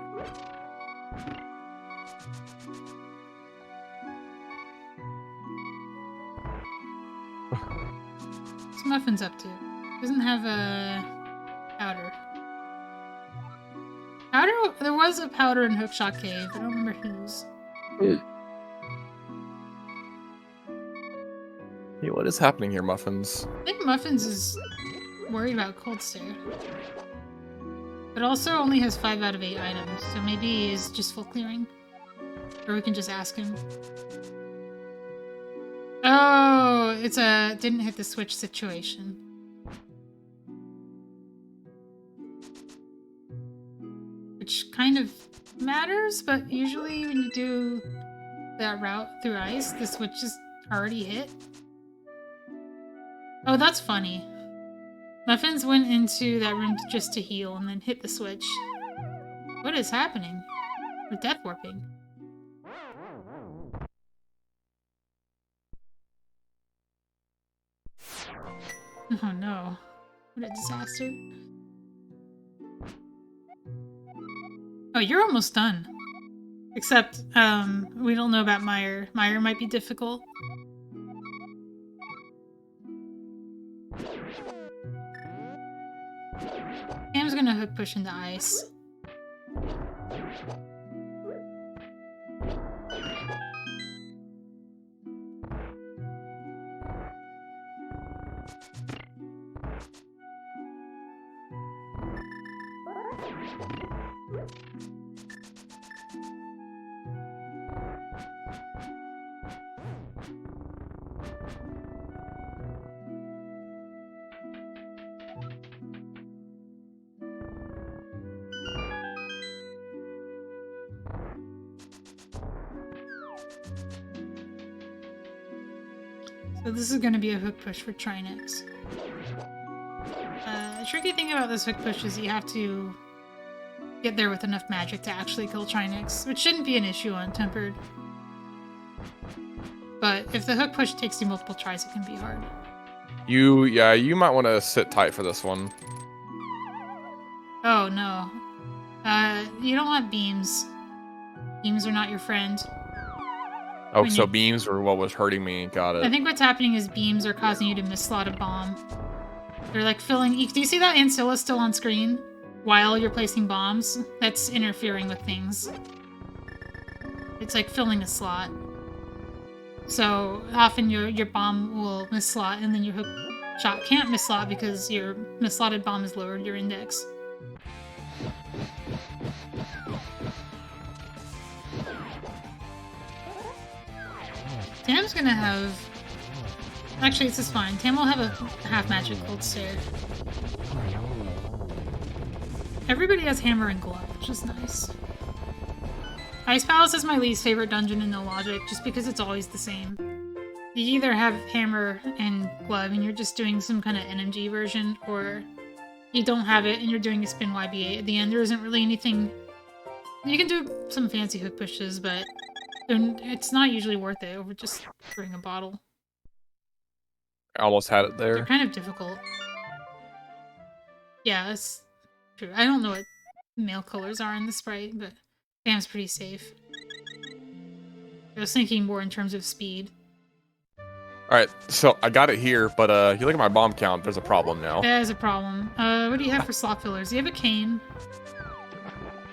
What's Muffin's up to? Doesn't have a powder. Powder? There was a powder in Hookshot Cave. I don't remember whose. Hey, what is happening here, Muffins? I think Muffins is worried about Cold Stare. But also only has 5 out of 8 items, so maybe he's just full clearing. Or we can just ask him. Oh, it's a didn't hit the switch situation. matters, but usually when you do that route through ice, the switch is already hit. Oh, that's funny. Muffins went into that room just to heal and then hit the switch. What is happening? We're death warping. Oh no. What a disaster. Oh, you're almost done. Except, we don't know about Meyer. Meyer might be difficult. Cam's gonna hook push into ice. So this is gonna be a hook push for Trinex. The tricky thing about this hook push is you have to get there with enough magic to actually kill Trinex, which shouldn't be an issue on Tempered. But if the hook push takes you multiple tries, it can be hard. You might want to sit tight for this one. Oh no. You don't want beams. Beams are not your friend. Oh, so beams were what was hurting me. Got it. I think what's happening is beams are causing you to misslot a bomb. They're like filling... Do you see that Ancilla still on screen while you're placing bombs? That's interfering with things. It's like filling a slot. So often your bomb will misslot and then your hook shot can't misslot because your misslotted bomb has lowered your index. Tam's gonna have... Actually, this is fine. Tam will have a half magic cold stare. Everybody has hammer and glove, which is nice. Ice Palace is my least favorite dungeon in No Logic, just because it's always the same. You either have hammer and glove and you're just doing some kind of NMG version, or you don't have it and you're doing a spin YBA. At the end, there isn't really anything... You can do some fancy hook pushes, but it's not usually worth it over just throwing a bottle. I almost had it there. They're kind of difficult. Yeah, that's true. I don't know what male colors are in the sprite, but Sam's pretty safe. I was thinking more in terms of speed. Alright, so I got it here, but if you look at my bomb count, there's a problem now. That is a problem. What do you have for slot fillers? You have a cane.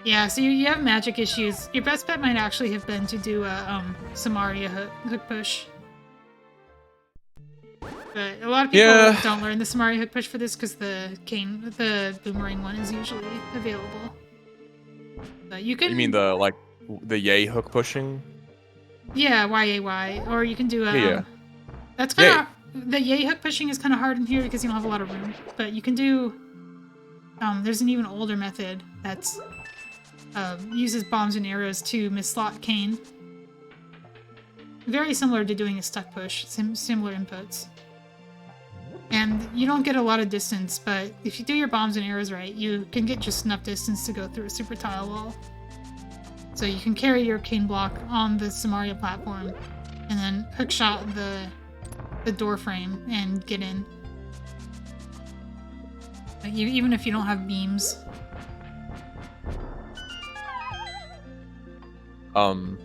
Yeah, so you have magic issues. Your best bet might actually have been to do a Samaria hook push. But a lot of people don't learn the Samaria hook push for this because the boomerang one is usually available. But you can... You mean the yay hook pushing? Yeah, YAY. Or you can do a... That's kind of... The yay hook pushing is kind of hard in here because you don't have a lot of room. But you can do... there's an even older method that's... uses bombs and arrows to mislot cane. Very similar to doing a stuck push. Similar inputs. And you don't get a lot of distance, but if you do your bombs and arrows right, you can get just enough distance to go through a super tile wall. So you can carry your cane block on the Samaria platform, and then hookshot the door frame and get in. Like, even if you don't have beams. I'm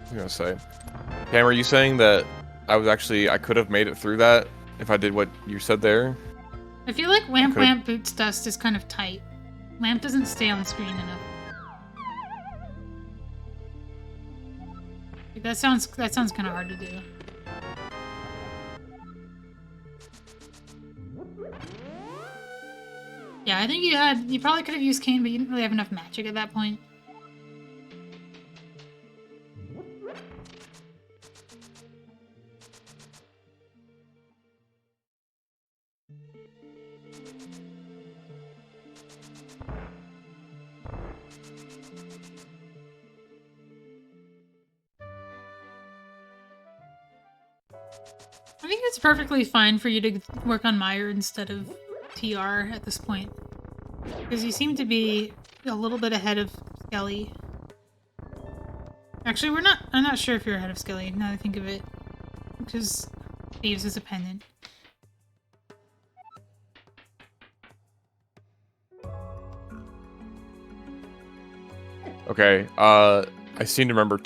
gonna say, Cam, are you saying that I could have made it through that if I did what you said there? I feel like Lamp Boots Dust is kind of tight. Lamp doesn't stay on screen enough. Like, that sounds kind of hard to do. Yeah, I think you probably could have used cane, but you didn't really have enough magic at that point. I think it's perfectly fine for you to work on Meyer instead of TR at this point. Because you seem to be a little bit ahead of Skelly. Actually, I'm not sure if you're ahead of Skelly, now that I think of it. Because Thieves is a pendant. Okay, I seem to remember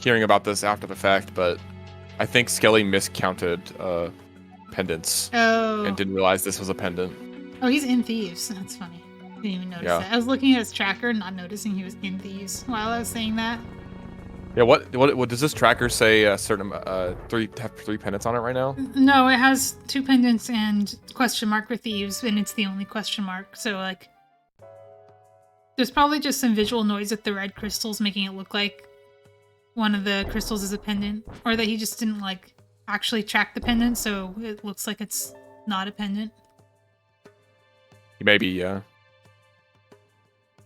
hearing about this after the fact, but I think Skelly miscounted pendants. Oh. And didn't realize this was a pendant. Oh, he's in Thieves. That's funny. Didn't even notice Yeah. that. I was looking at his tracker, not noticing he was in Thieves while I was saying that. Yeah, what does this tracker say? A certain three pendants on it right now? No, it has 2 pendants and question mark for Thieves, and it's the only question mark. So like, there's probably just some visual noise with the red crystals making it look like one of the crystals is a pendant, or that he just didn't like actually track the pendant, so it looks like it's not a pendant. Maybe, yeah.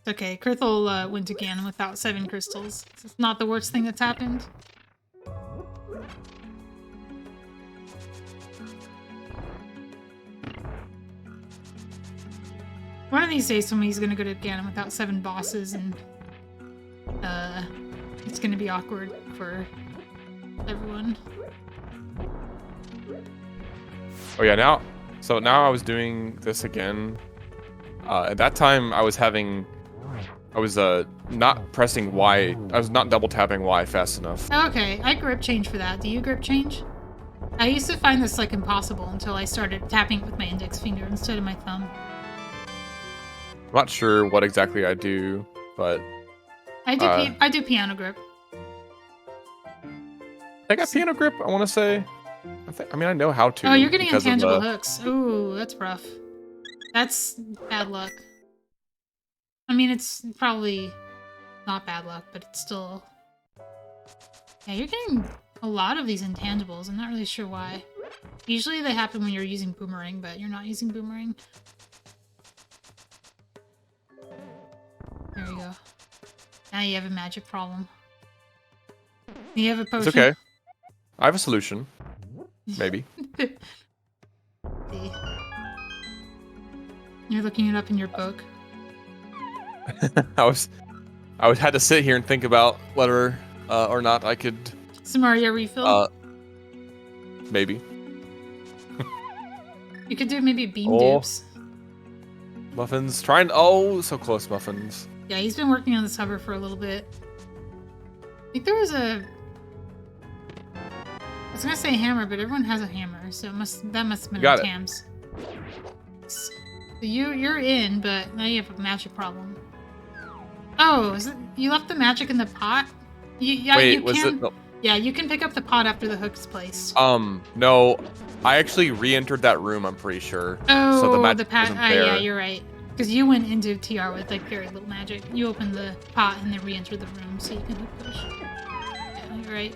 Okay, Kurthel went again without 7 crystals. It's not the worst thing that's happened. One of these days, somebody's gonna go to Ganon without 7 bosses, and it's gonna be awkward for everyone. Oh yeah, now I was doing this again. At that time, I was not pressing Y. I was not double tapping Y fast enough. Okay, I grip change for that. Do you grip change? I used to find this like impossible until I started tapping it with my index finger instead of my thumb. I'm not sure what exactly I do, but I do piano grip. I got piano grip. I want to say. I mean, I know how to. Oh, you're getting because intangible hooks. Ooh, that's rough. That's bad luck. I mean, it's probably not bad luck, but it's still... Yeah, you're getting a lot of these intangibles. I'm not really sure why. Usually they happen when you're using Boomerang, but you're not using Boomerang. There you go. Now you have a magic problem. You have a potion. It's okay. I have a solution. Maybe. See. You're looking it up in your book. I had to sit here and think about whether or not I could. Samaria refill. Maybe. You could do maybe beam Oh. dupes. Muffins trying. Oh, so close, Muffins. Yeah, he's been working on this hover for a little bit. I think there was a... I was gonna say hammer, but everyone has a hammer, so that must have been Got on it. Tam's. So you're in, but now you have a magic problem. Oh, you left the magic in the pot? Wait, you was can, it? No. Yeah, you can pick up the pot after the hook's placed. No. I actually re-entered that room. I'm pretty sure. Oh, so the magic pot. wasn't there. Yeah, you're right. Because you went into TR with like very little magic. You opened the pot and then re-entered the room, so you can hook push. Yeah, you're right.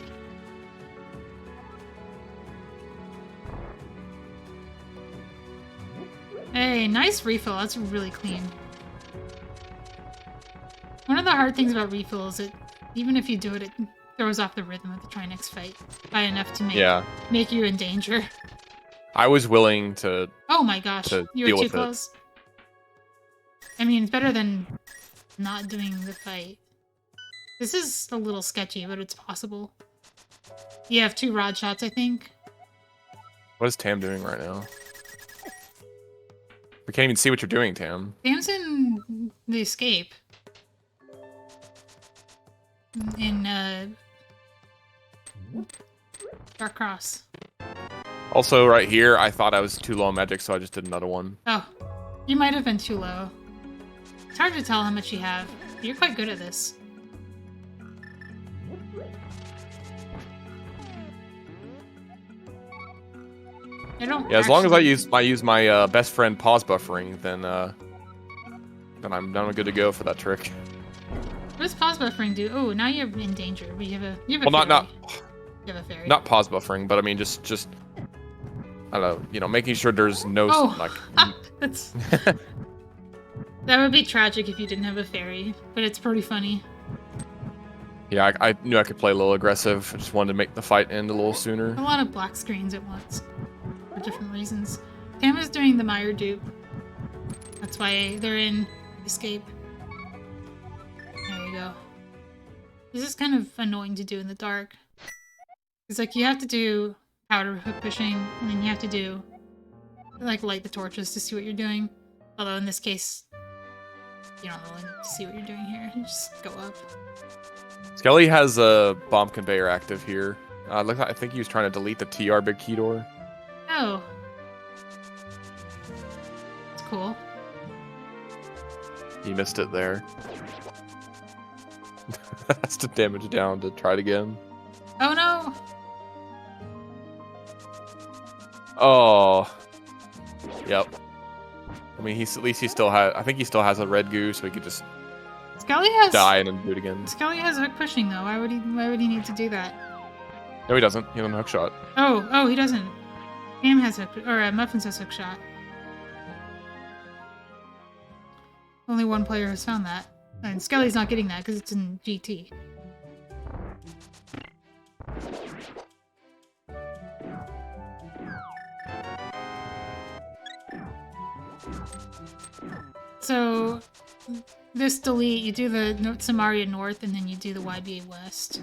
Hey, nice refill. That's really clean. One of the hard things about refill is that even if you do it, it throws off the rhythm of the try next fight by enough to make you in danger. I was willing to. Oh my gosh, to you deal were too with it. close. I mean, it's better than not doing the fight. This is a little sketchy, but it's possible. You have 2 rod shots, I think. What is Tam doing right now? We can't even see what you're doing, Tam. Tam's in the escape. In Dark Cross. Also, right here, I thought I was too low on magic, so I just did another one. Oh, you might have been too low. It's hard to tell how much you have. You're quite good at this. I don't. Yeah, as long as I actually- use my best friend pause buffering, then I'm good to go for that trick. What does pause buffering do? Oh, now you're in danger. You have a Well, not You have a fairy. not pause buffering, but I mean just I don't know, making sure there's no Oh. like. That's that would be tragic if you didn't have a fairy, but it's pretty funny. Yeah, I knew I could play a little aggressive. I just wanted to make the fight end a little sooner. A lot of black screens at once for different reasons. Tam is doing the Meyer dupe. That's why they're in escape. There you go. This is kind of annoying to do in the dark. It's like you have to do powder hook pushing, and then you have to do like light the torches to see what you're doing. Although in this case, you don't really need to see what you're doing here. You just go up. Skelly has a bomb conveyor active here. Look, I think he was trying to delete the TR big key door. Oh. It's cool. He missed it there. Has to damage down to try it again. Oh no! Oh. Yep. I mean, at least he still has. I think he still has a red goo, so he could just Skelly has die and then do it again. Skelly has hook pushing though. Why would he need to do that? No, he doesn't. He doesn't hook shot. Oh, he doesn't. Ham has hook, or Muffins has hook shot. Only one player has found that, and Skelly's not getting that because it's in GT. So, this delete, you do the Samaria North, and then you do the YBA West.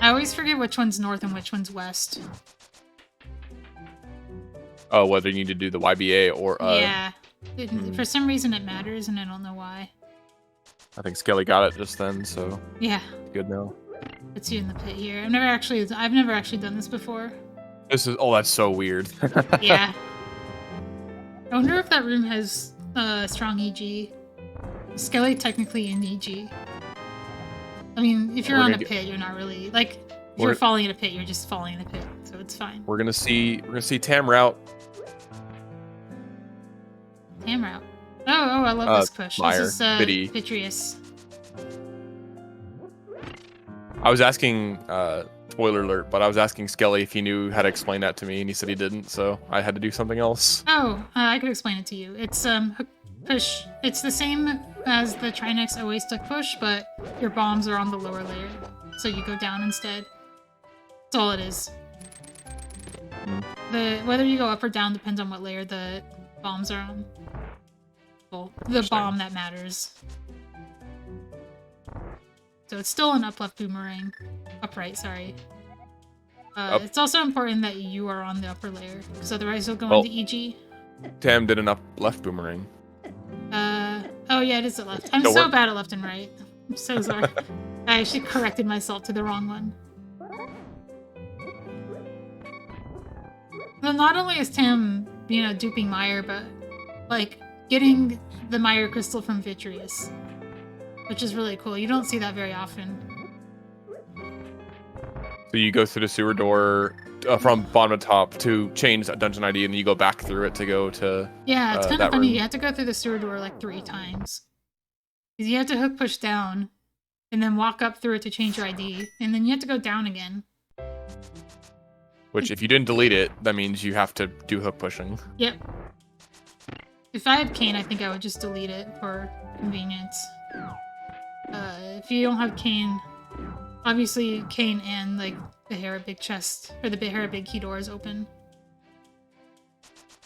I always forget which one's North and which one's West. Oh, whether you need to do the YBA or... yeah. For some reason it matters, and I don't know why. I think Skelly got it just then, so... Yeah. Good now. Puts you in the pit here. I've never actually done this before. This is... Oh, that's so weird. Yeah. I wonder if that room has strong EG. Skelly technically in EG. I mean, if you're on a pit, you're not really... Like, if you're falling in a pit, you're just falling in a pit, so it's fine. We're gonna see Tam route. Tam route. Oh, I love this push. Meyer, this is Biddy. Vitreous. I was asking, spoiler alert, but I was asking Skelly if he knew how to explain that to me, and he said he didn't, so I had to do something else. Oh, I could explain it to you. It's hook push. It's the same as the Trinex always took push, but your bombs are on the lower layer, so you go down instead. That's all it is. Whether you go up or down depends on what layer the bombs are on. Well, the bomb that matters. So it's still an up-left boomerang. Upright, sorry. It's also important that you are on the upper layer, because otherwise you'll go into EG. Tam did an up-left boomerang. Oh yeah, it is a left. I'm so bad at left and right. I'm so sorry. I actually corrected myself to the wrong one. Well, not only is Tam, duping Meyer, but, like, getting the Meyer crystal from Vitreous. Which is really cool. You don't see that very often. So you go through the sewer door from bottom to top to change that dungeon ID, and then you go back through it to go to yeah, it's kind of that funny. room. You have to go through the sewer door like 3 times. Because you have to hook push down, and then walk up through it to change your ID, and then you have to go down again. Which, if you didn't delete it, that means you have to do hook pushing. Yep. If I had Kane, I think I would just delete it for convenience. If you don't have Kane, obviously Kane and like the Hera big chest or the Hera big key door is open.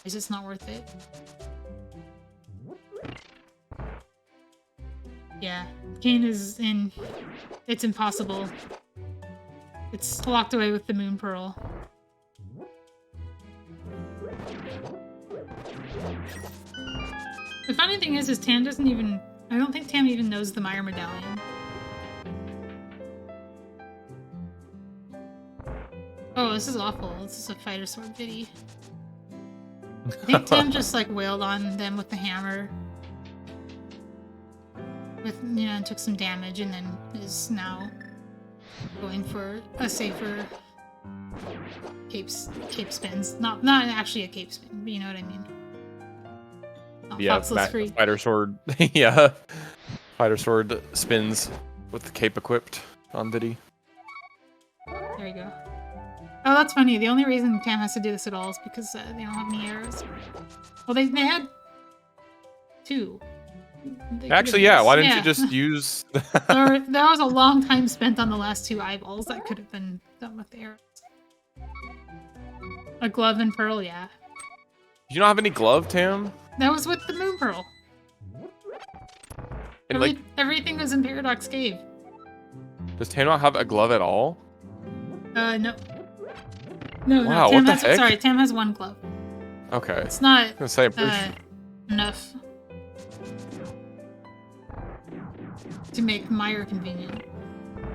Is it's not worth it? Yeah, Kane is in. It's impossible. It's locked away with the Moon Pearl. The funny thing is Tam doesn't even. I don't think Tam even knows the Meyer medallion. Oh, this is awful. This is a fighter sword biddy. I think Tam just like wailed on them with the hammer. And took some damage and then is now going for a safer cape spins. Not actually a cape spin, but you know what I mean. Yeah, fighter sword. Yeah, fighter sword spins with the cape equipped on Biddy. There you go. Oh, that's funny. The only reason Tam has to do this at all is because they don't have any arrows. Well, they had 2. They Actually, could've yeah. used- Why didn't you just use? There was a long time spent on the last 2 eyeballs that could have been done with the arrows. A glove and pearl, yeah. You don't have any glove, Tam? That was with the moon pearl. And like, Everything was in Paradox Cave. does Tam not have a glove at all? No. No, Wow, no. Tam what the has, heck? sorry, Tam has 1 glove. Okay. It's not I was gonna say, I'm pretty sure. enough to make Meyer convenient.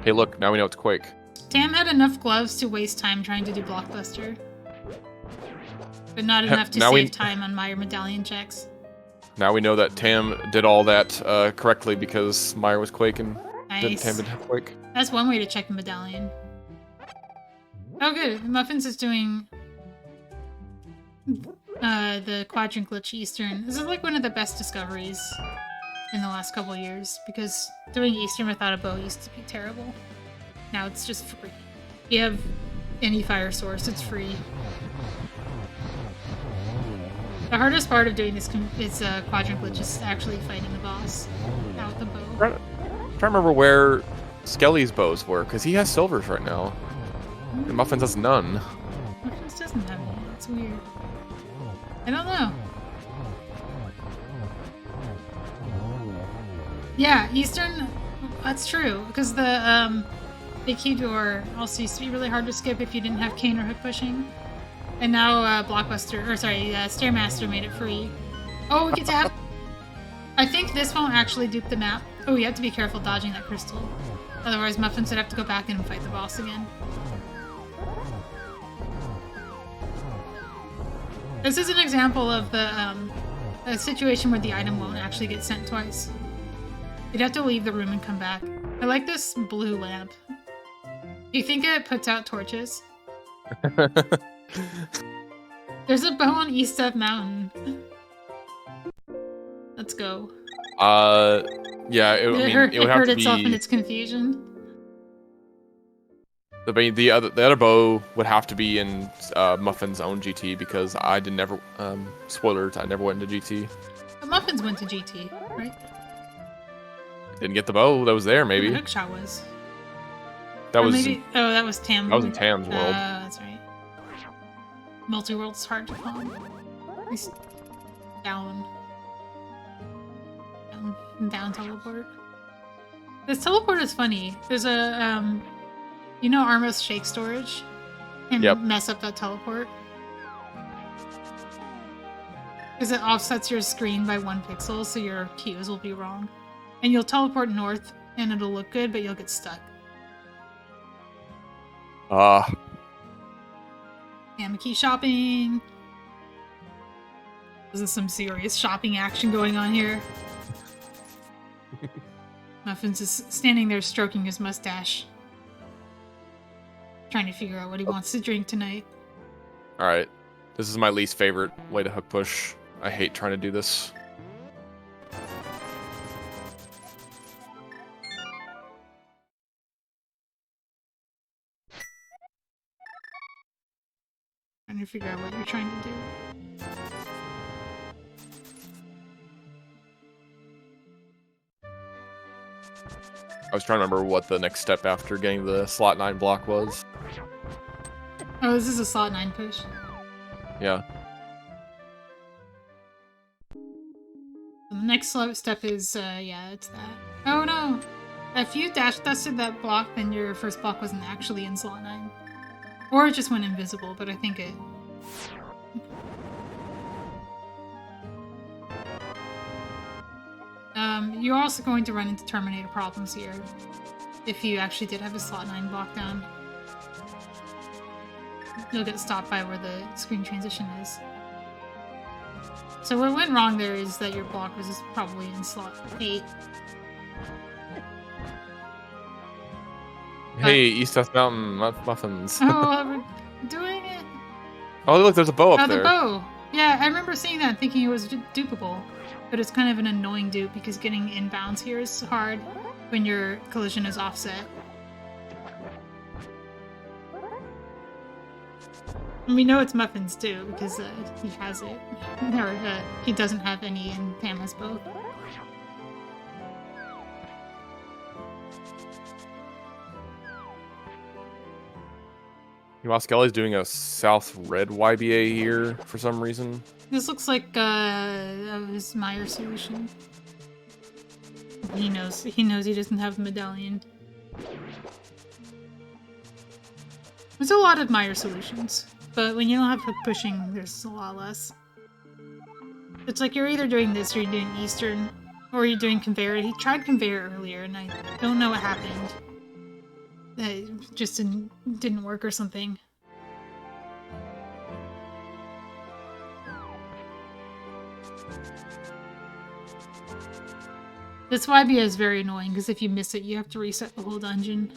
Hey, look, now we know it's Quake. Tam had enough gloves to waste time trying to do Blockbuster. But not enough to Now save time on Meyer medallion checks. Now we know that Tam did all that correctly because Meyer was Quake and Tam Nice. didn't have Quake. That's one way to check a medallion. Oh good, Muffins is doing the Quadrant Glitch Eastern. This is like one of the best discoveries in the last couple years, because doing Eastern without a bow used to be terrible. Now it's just free. If you have any fire source, it's free. The hardest part of doing this Quadrant Glitch is actually fighting the boss without the bow. I'm trying to remember where Skelly's bows were, because he has silvers right now. And Muffins has none. Muffins doesn't have any. It's weird. I don't know. Yeah, Eastern. That's true, because the key door also used to be really hard to skip if you didn't have cane or hook pushing. And now Stairmaster made it free. Oh, we get to have... I think this won't actually dupe the map. Oh, you have to be careful dodging that crystal. Otherwise, Muffins would have to go back in and fight the boss again. This is an example of a situation where the item won't actually get sent twice. You'd have to leave the room and come back. I like this blue lamp. Do you think it puts out torches? There's a bow on East F Mountain. Let's go. Yeah, it would have hurt to itself be... in its confusion. The other bow would have to be in Muffin's own GT, because I never spoilers, I never went into GT. But Muffins went to GT, right? Didn't get the bow that was there, maybe. The hookshot was. That was that was Tam. That was in Tam's world. That's right. Multiworld's hard to calm. He's down teleport. This teleport is funny. There's a you know Armos shake storage can mess up that teleport. Because it offsets your screen by 1 pixel, so your cues will be wrong. And you'll teleport north and it'll look good, but you'll get stuck. Key shopping. This is some serious shopping action going on here. Muffins is standing there stroking his mustache. Trying to figure out what he wants to drink tonight. Alright. This is my least favorite way to hook push. I hate trying to do this. Trying to figure out what you're trying to do. I was trying to remember what the next step after getting the slot 9 block was. Oh, this is a slot 9 push. Yeah. The next step is, yeah, it's that. Oh no! If you dash dusted that block, then your first block wasn't actually in slot 9. Or it just went invisible, but I think it... You're also going to run into Terminator problems here, if you actually did have a slot 9 block down. You'll get stopped by where the screen transition is. So what went wrong there is that your block was probably in slot 8. Hey, East West Mountain Muffins. Oh, we're doing it! Oh, look, there's a bow up Oh, there. the bow! Yeah, I remember seeing that and thinking it was dupeable. But it's kind of an annoying dupe because getting inbounds here is hard when your collision is offset. And we know it's Muffins too because he has it. Or he doesn't have any and Pam has both. Skelly's doing a South Red YBA here for some reason. This looks like his Meyer solution. He knows he doesn't have a medallion. There's a lot of Meyer solutions, but when you don't have hook pushing, there's a lot less. It's like you're either doing this or you're doing Eastern, or you're doing conveyor. He tried conveyor earlier, and I don't know what happened. It just didn't work or something. This YBA is very annoying because if you miss it, you have to reset the whole dungeon.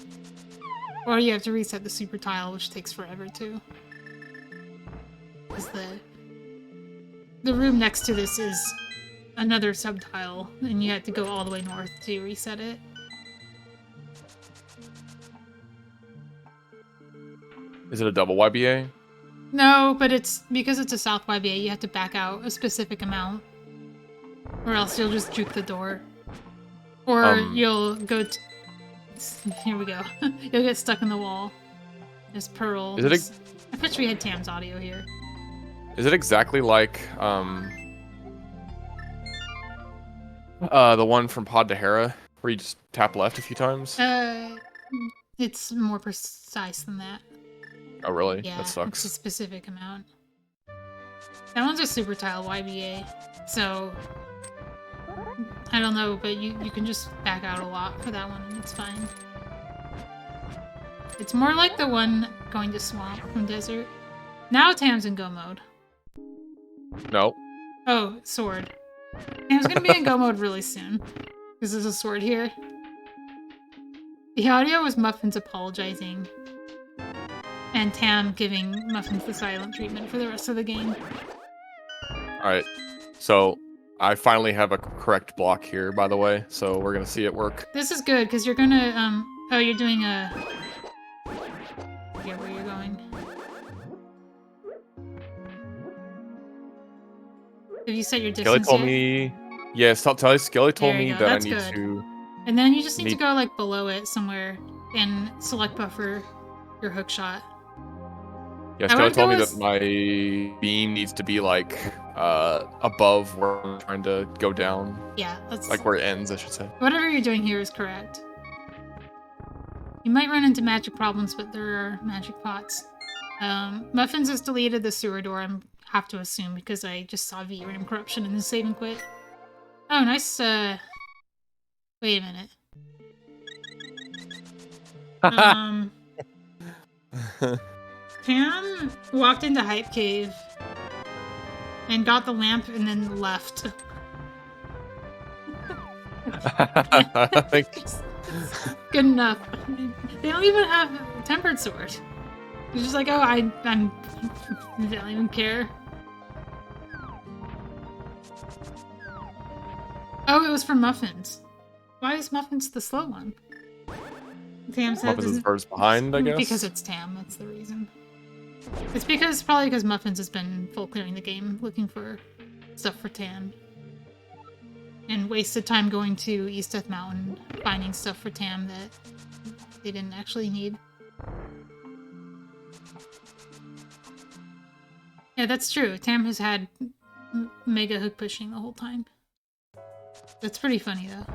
Or you have to reset the super tile, which takes forever too. Because the room next to this is another sub-tile, and you have to go all the way north to reset it. Is it a double YBA? No, but because it's a south YBA, you have to back out a specific amount. Or else you'll just juke the door. Or you'll go here we go. You'll get stuck in the wall. There's pearls. Is it I wish we had Tam's audio here. Is it exactly like the one from Pod to Hera, where you just tap left a few times? It's more precise than that. Oh really? Yeah, That sucks. it's a specific amount. That one's a super tile YBA, so I don't know, but you can just back out a lot for that one, and it's fine. It's more like the one going to Swamp from Desert. Now Tam's in go mode. No. Oh, sword. Tam's gonna be in go mode really soon. Because there's a sword here. The audio was Muffins apologizing. And Tam giving Muffins the silent treatment for the rest of the game. Alright. So, I finally have a correct block here, by the way, so we're gonna see it work. This is good, because you're gonna, oh, you're doing a... I forget where you're going. Have you set your distance Skelly told yet? me... Yes, Skelly told me go. that That's I need good. to... And then you just need to go, like, below it somewhere and select buffer your hook shot. Yeah, Skelly told me that my beam needs to be, like, above where I'm trying to go down. Yeah, that's... Like, where it ends, I should say. Whatever you're doing here is correct. You might run into magic problems, but there are magic pots. Muffins has deleted the sewer door, I have to assume, because I just saw VRAM corruption in the save and quit. Oh, nice, wait a minute. Pam walked into Hype Cave and got the lamp and then left. Good enough. They don't even have tempered sword. It's just like, oh, I don't even care. Oh, it was for Muffins. Why is Muffins the slow one? Tam said Muffins is first behind, I guess? Because it's Tam, that's the reason. It's probably because Muffins has been full clearing the game, looking for stuff for Tam. And wasted time going to East Death Mountain, finding stuff for Tam that they didn't actually need. Yeah, that's true. Tam has had mega hook pushing the whole time. That's pretty funny, though.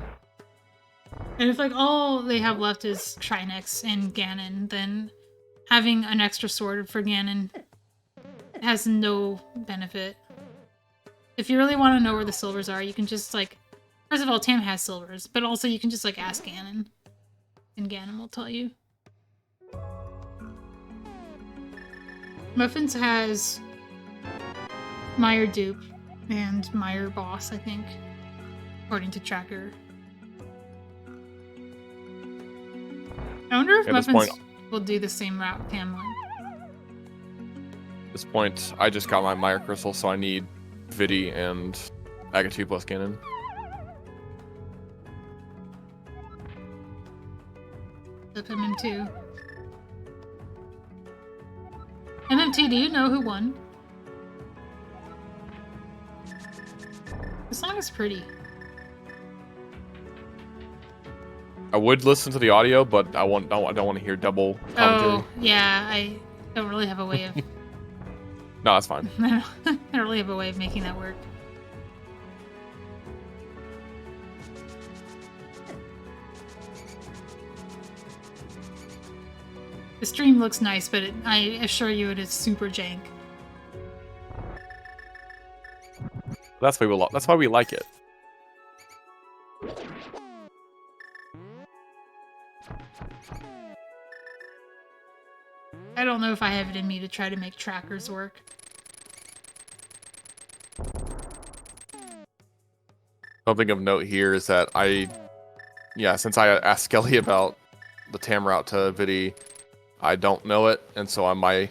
And if, like, all they have left is Trinex and Ganon, then having an extra sword for Ganon has no benefit. If you really want to know where the silvers are, you can just, like... First of all, Tam has silvers, but also you can just, like, ask Ganon. And Ganon will tell you. Muffins has Meyer Dupe and Meyer Boss, I think. According to Tracker. I wonder if Muffins will do the same route Tam went. At this point, I just got my Meyer Crystal, so I need Vidi and Agatu plus Ganon. Up MM2. MM2, do you know who won? The song is pretty. I would listen to the audio, but I don't want to hear double commentary. Oh, yeah, don't really have a way of... No, that's fine. I don't really have a way of making that work. The stream looks nice, but I assure you it is super jank. That's why we like it. I don't know if I have it in me to try to make trackers work. Something of note here is that since I asked Skelly about the TAM route to Vidi, I don't know it, and so my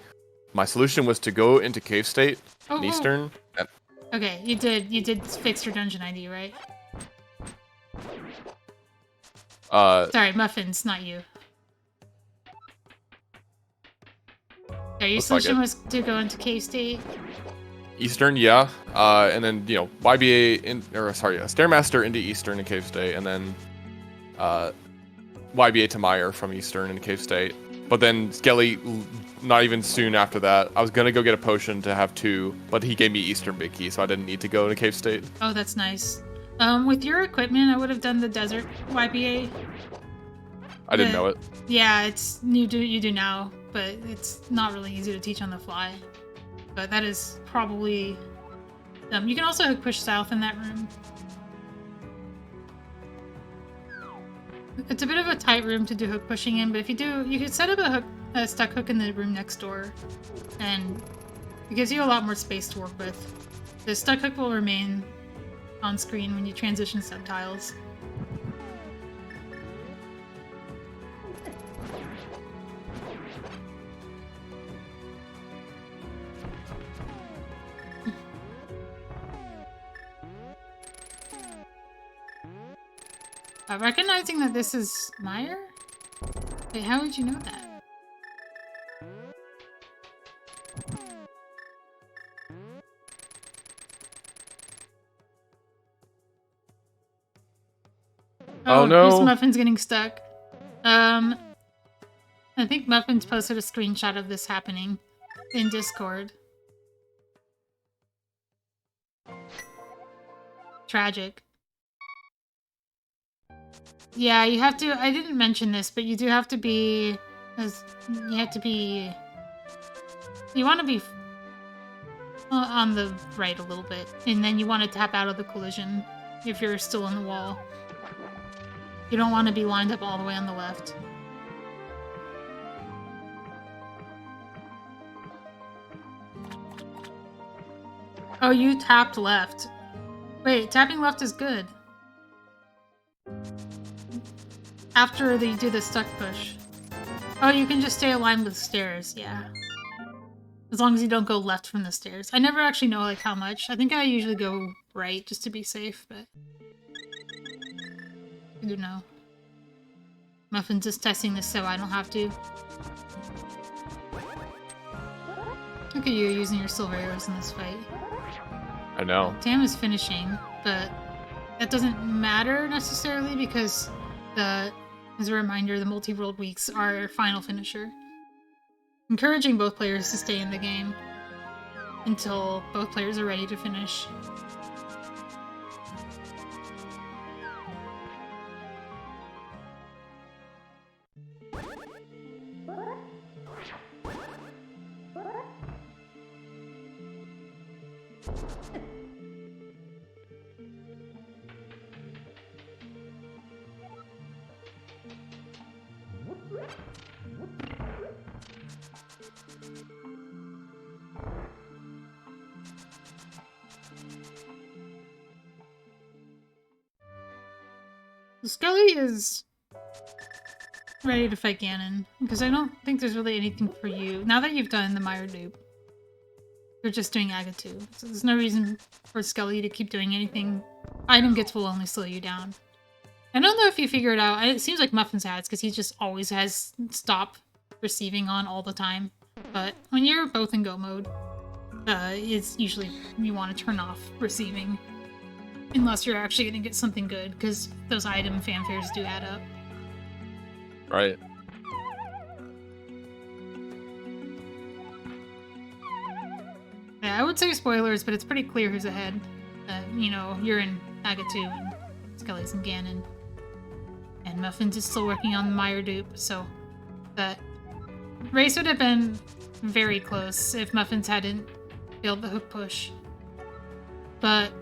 solution was to go into Cave State in Eastern. And, okay, you did fix your dungeon ID, right? Sorry, Muffins, not you. Yeah, your solution was to go into Cave State. Eastern, yeah, and then YBA Stairmaster into Eastern and Cave State, and then YBA to Meyer from Eastern and Cave State. But then Skelly, not even soon after that, I was gonna go get a potion to have 2, but he gave me Eastern Big Key, so I didn't need to go to Cave State. Oh, that's nice. With your equipment, I would have done the Desert YBA. I didn't know it. Yeah, you do now, but it's not really easy to teach on the fly. But that is probably... you can also push south in that room. It's a bit of a tight room to do hook pushing in, but if you do, you could set up a stuck hook in the room next door, and it gives you a lot more space to work with. The stuck hook will remain on screen when you transition subtiles. Recognizing that this is Meyer? Wait, how would you know that? Oh no! Here's Muffin's getting stuck. I think Muffin's posted a screenshot of this happening in Discord. Tragic. Yeah, you have to... I didn't mention this, but you do have to be... You have to be... You want to be on the right a little bit, and then you want to tap out of the collision if you're still on the wall. You don't want to be lined up all the way on the left. Oh, you tapped left. Wait, tapping left is good. After you do the stuck push. Oh, you can just stay aligned with stairs, yeah. As long as you don't go left from the stairs. I never actually know like how much. I think I usually go right just to be safe, but... I don't know. Muffin's just testing this so I don't have to. Look at you using your silver arrows in this fight. I know. Tam is finishing, but that doesn't matter necessarily because as a reminder, the Multiworld weeks are our final finisher. Encouraging both players to stay in the game until both players are ready to finish. Skelly is ready to fight Ganon, because I don't think there's really anything for you. Now that you've done the Meyer dupe, you're just doing Agatu, so there's no reason for Skelly to keep doing anything. Item gets will only slow you down. I don't know if you figure it out. It seems like Muffins has, because he just always has stop receiving on all the time. But when you're both in go mode, it's usually you want to turn off receiving. Unless you're actually going to get something good, because those item fanfares do add up. Yeah, I would say spoilers, but it's pretty clear who's ahead. You know, you're in Agatu and Skelly's in Ganon. And Muffins is still working on the Meyer dupe, so that race would have been very close if Muffins hadn't failed the hook push. But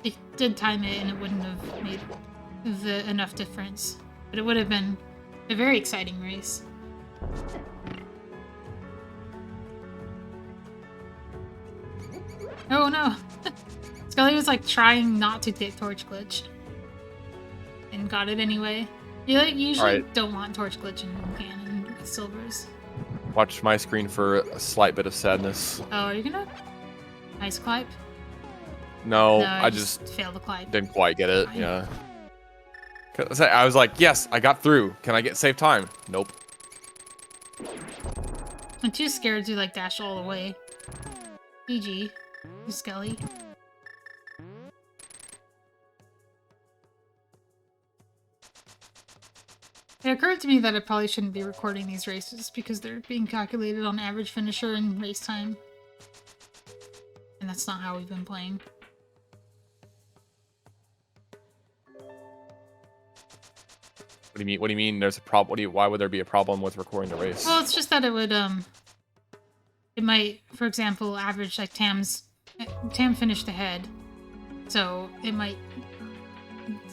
it did time it, and it wouldn't have made enough difference. But it would have been a very exciting race. Oh no! Scully was like trying not to take Torch Glitch. And got it anyway. You like, usually don't want Torch Glitch in Ganon with Silvers. Watch my screen for a slight bit of sadness. Oh, are you gonna ice climb? No, No, I just failed the climb. didn't quite get it. Yeah. 'Cause I was like, yes, I got through. Can I get save time? Nope. I'm too scared to like dash all the way. GG, Skelly. It occurred to me that I probably shouldn't be recording these races because they're being calculated on average finisher and race time. And that's not how we've been playing. What do you mean? What do you mean? There's a problem? Why would there be a problem with recording the race? Well, it's just that it would it might, for example, average like Tam finished ahead, so it might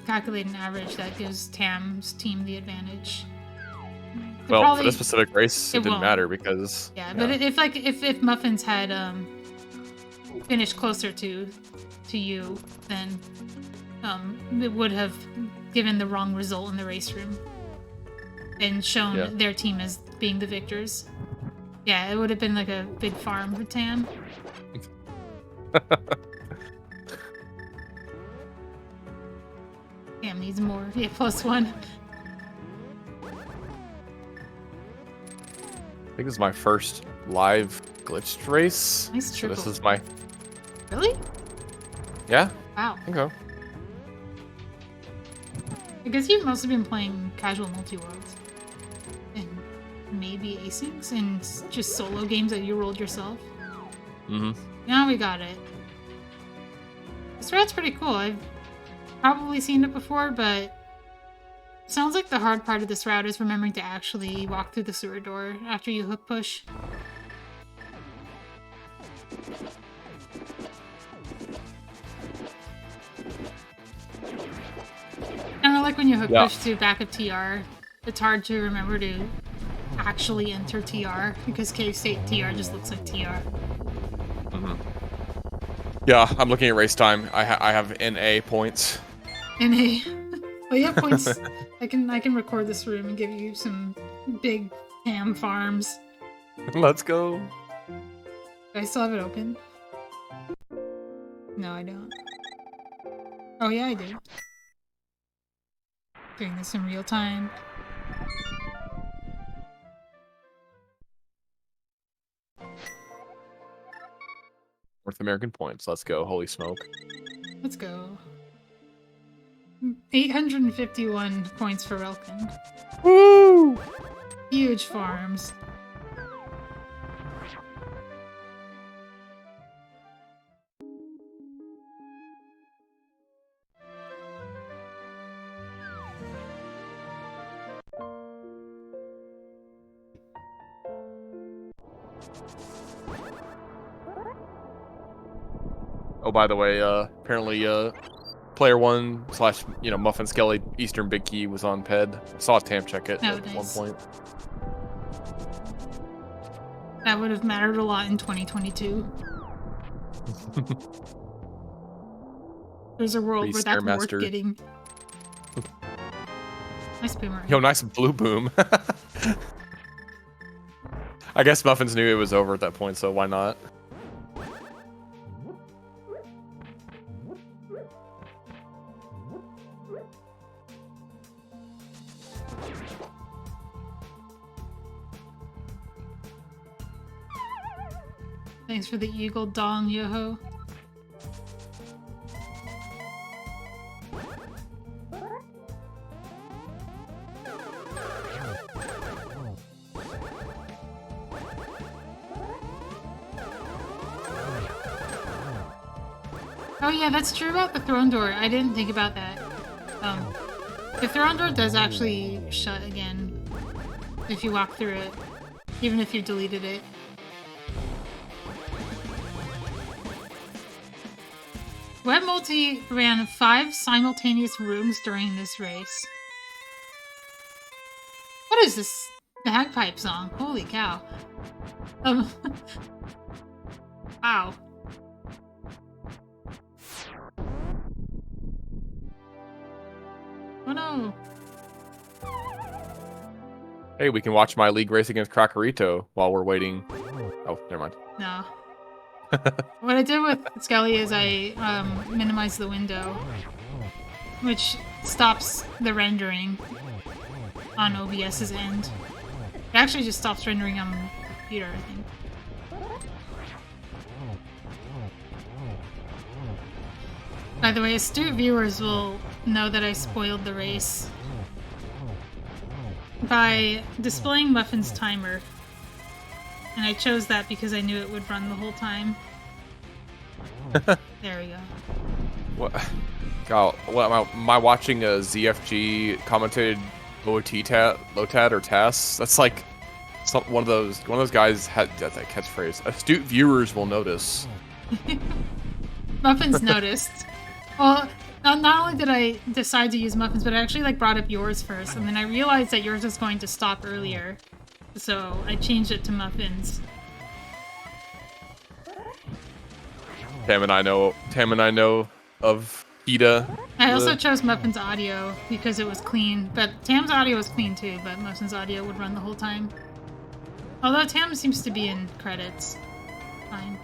calculate an average that gives Tam's team the advantage. Well, for this specific race, it didn't matter because but if Muffins had finished closer to you, then it would have given the wrong result in the race room and shown their team as being the victors. Yeah, it would have been like a big farm for Tam. Tam needs more. Yeah, +1. I think this is my first live glitched race. Nice triple. So this is my... Really? Yeah. Wow. I think so. I guess you've mostly been playing casual multi-worlds. And maybe asyncs and just solo games that you rolled yourself. Mm-hmm. Now we got it. This route pretty cool. I've probably seen it before, but it sounds like the hard part of this route is remembering to actually walk through the sewer door after you hook push. Kind of like when you hook push to back of TR, it's hard to remember to actually enter TR because cave state TR just looks like TR. Mm-hmm. Yeah, I'm looking at race time. I have NA points. NA. Well, you have points. I can record this room and give you some big ham farms. Let's go. Do I still have it open? No, I don't. Oh yeah, I do. Doing this in real time. North American points. Let's go. Holy smoke. Let's go. 851 points for Relkin. Woo! Huge farms. Oh, by the way, apparently, player 1 / Muffin Skelly Eastern Big Key was on PED. Saw Tam check it at one point. That would have mattered a lot in 2022. There's a world where that's worth getting. Nice boomerang. Yo, nice blue boom. I guess Muffins knew it was over at that point, so why not? Thanks for the eagle dong, Yoho. Oh yeah, that's true about the throne door. I didn't think about that. The throne door does actually shut again if you walk through it, even if you deleted it. Web Multi ran 5 simultaneous rooms during this race. What is this bagpipe song? Holy cow. Wow. Oh no. Hey, we can watch my league race against Crackerito while we're waiting. Oh, never mind. No. What I did with Skelly is I minimized the window, which stops the rendering on OBS's end. It actually just stops rendering on the computer, I think. By the way, astute viewers will know that I spoiled the race by displaying Muffin's timer. And I chose that because I knew it would run the whole time. There we go. What? God, what am I watching a ZFG commentated LOTAD or TAS? That's like one of those guys had that catchphrase. Astute viewers will notice. Muffins noticed. Well, not only did I decide to use Muffins, but I actually brought up yours first, and then I realized that yours was going to stop earlier. So I changed it to Muffins. Tam and I know of PETA. I also chose Muffin's audio because it was clean, but Tam's audio was clean too, but Muffin's audio would run the whole time. Although Tam seems to be in credits. Fine.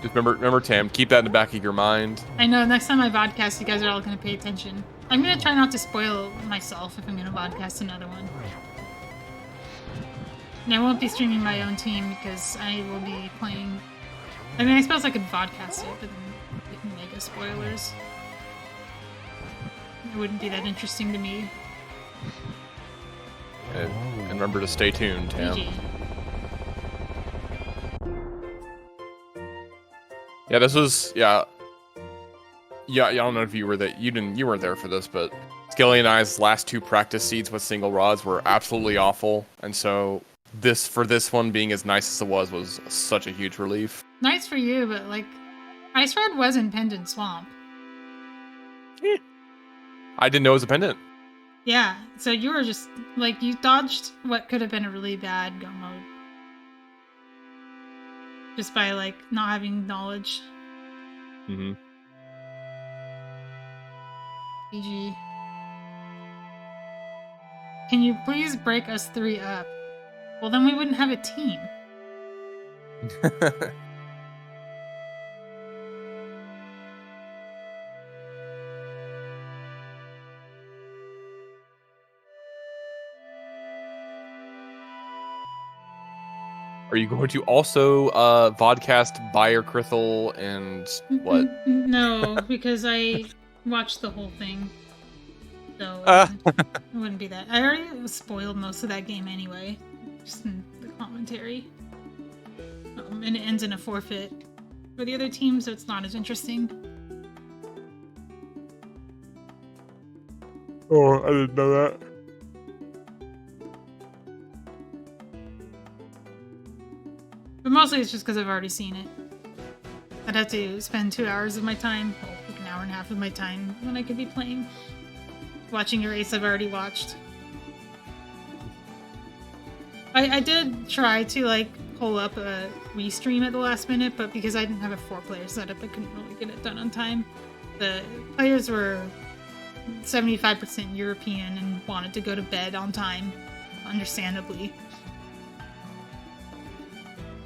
Just remember, Tam, keep that in the back of your mind. I know, next time I vodcast, you guys are all going to pay attention. I'm going to try not to spoil myself if I'm going to vodcast another one. And I won't be streaming my own team because I will be playing... I mean, I suppose I could vodcast it, but then we can make it spoilers. It wouldn't be that interesting to me. And remember to stay tuned, Tam. GG. Yeah, this was I don't know if you were that you weren't there for this, but Skelly and I's last 2 practice seeds with single rods were absolutely awful, and so this one being as nice as it was such a huge relief. Nice for you, but Ice Rod was in Pendant Swamp. I didn't know it was a pendant. Yeah, so you were just you dodged what could have been a really bad go mode. Just by not having knowledge. Mm-hmm. GG. Can you please break us 3 up? Well, then we wouldn't have a team. Are you going to also vodcast Bayer Krithel and what? No, because I watched the whole thing. So it wouldn't be that. I already spoiled most of that game anyway. Just in the commentary. And it ends in a forfeit for the other team, so it's not as interesting. Oh, I didn't know that. But mostly it's just because I've already seen it. I'd have to spend 2 hours of my time, an hour and a half of my time, when I could be playing. Watching a race I've already watched. I did try to pull up a restream at the last minute, but because I didn't have a 4-player setup, I couldn't really get it done on time. The players were 75% European and wanted to go to bed on time, understandably.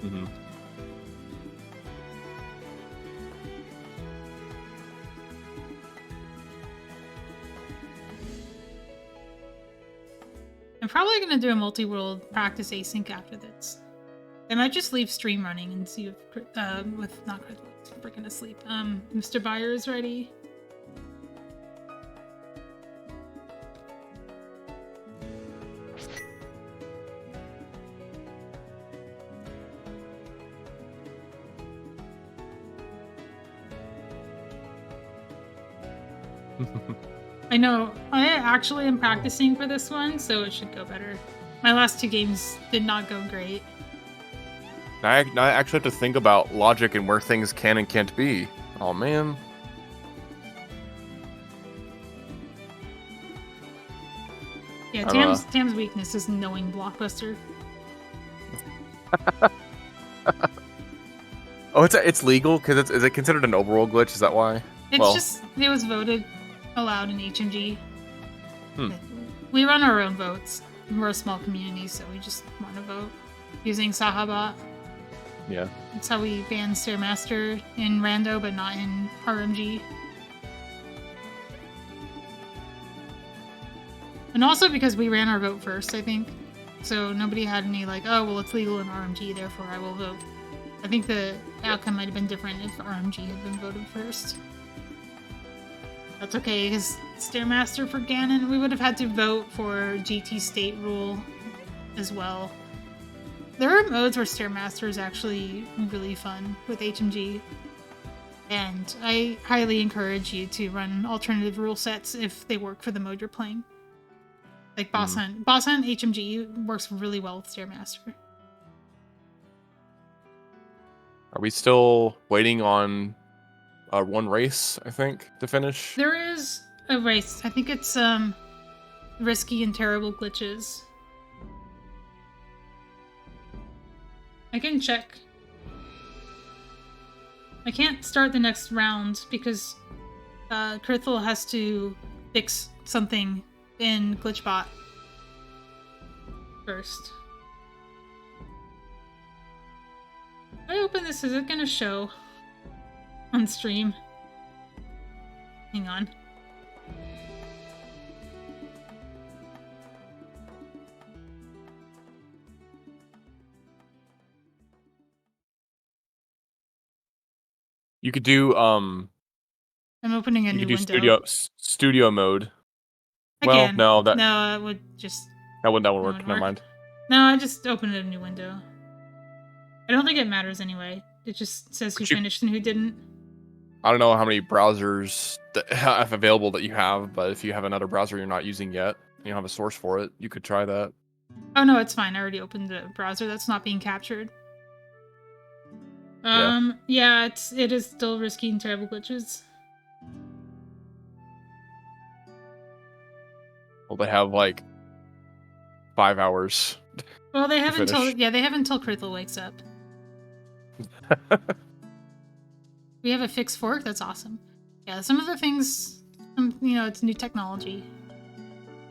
Mm-hmm. I'm probably going to do a multi-world practice async after this. I might just leave stream running and see if, not Critical, freaking asleep. Mr. Bayer is ready. I know. I actually am practicing for this one, so it should go better. My last 2 games did not go great. Now I actually have to think about logic and where things can and can't be. Oh man. Yeah, I don't know. Tam's weakness is knowing Blockbuster. Oh, it's legal because is it considered an overworld glitch? Is that why? It's just it was voted allowed in HMG. Hmm. We run our own votes. We're a small community, so we just want to vote using Sahabot. Yeah. That's how we ban Stairmaster in Rando, but not in RMG. And also because we ran our vote first, I think. So nobody had any like, oh, well, it's legal in RMG, therefore I will vote. I think the outcome might have been different if RMG had been voted first. That's okay, because Stairmaster for Ganon, we would have had to vote for GT State Rule as well. There are modes where Stairmaster is actually really fun with HMG. And I highly encourage you to run alternative rule sets if they work for the mode you're playing. Like Boss Hunt. Boss Hunt HMG works really well with Stairmaster. Are we still waiting on one race, I think, to finish? There is a race. I think it's risky and terrible glitches. I can check. I can't start the next round because Krithel has to fix something in Glitchbot first. If I open this, is it gonna show on stream? Hang on. You could do I'm opening a new window. studio mode. Again, well, no, no, it would just that wouldn't work. Never mind. No, I just opened a new window. I don't think it matters anyway. It just says who finished and who didn't. I don't know how many browsers that have available that you have, but if you have another browser you're not using yet, you don't have a source for it, you could try that. Oh no, it's fine. I already opened a browser that's not being captured. Yeah, it is still risky and terrible glitches. Well, they have like 5 hours. Well, they have until Krithel wakes up. We have a fixed fork. That's awesome. Yeah, some of the things, it's new technology.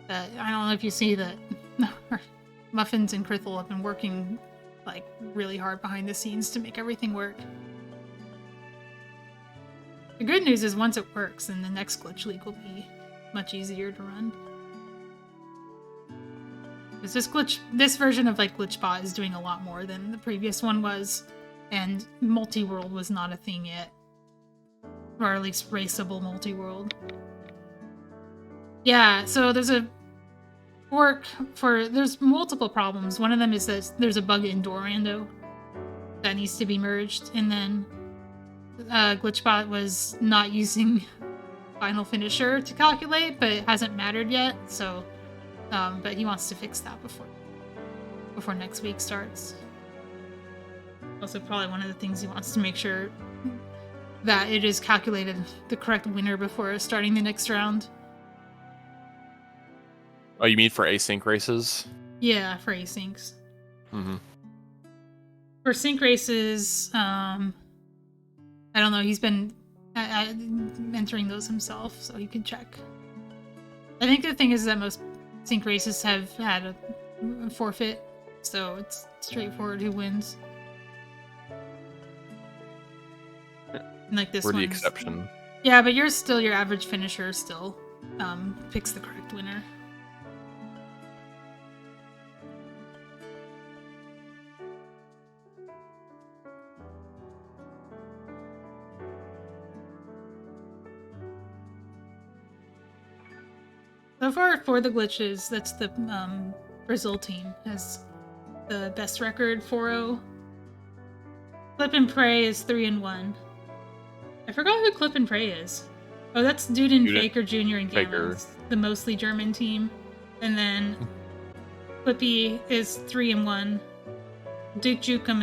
I don't know if you see that Muffins and Krithel have been working like really hard behind the scenes to make everything work. The good news is once it works, then the next glitch leak will be much easier to run. Because this version of like Glitchbot is doing a lot more than the previous one was, and Multiworld was not a thing yet, or at least raceable Multiworld. Yeah, so there's a fork there's multiple problems. One of them is that there's a bug in Dorando that needs to be merged, and then Glitchbot was not using Final Finisher to calculate, but it hasn't mattered yet, so but he wants to fix that before next week starts. Also, probably one of the things he wants to make sure that it is calculated the correct winner before starting the next round. Oh, you mean for async races? Yeah, for asyncs. Mm-hmm. For sync races, I don't know. He's been entering those himself, so he can check. I think the thing is that most sync races have had a forfeit, so it's straightforward who wins. And like this We're one, the exception. Yeah, but your average finisher still picks the correct winner. So far, for the glitches, that's the Brazil team has the best record, 4-0. Clip and Pray is 3-1. I forgot who Clip and Pray is. Oh, that's Duden, Duden, Faker Jr. and Faker. Gamma's the mostly German team. And then Clippy is 3-1. Duke Jukum is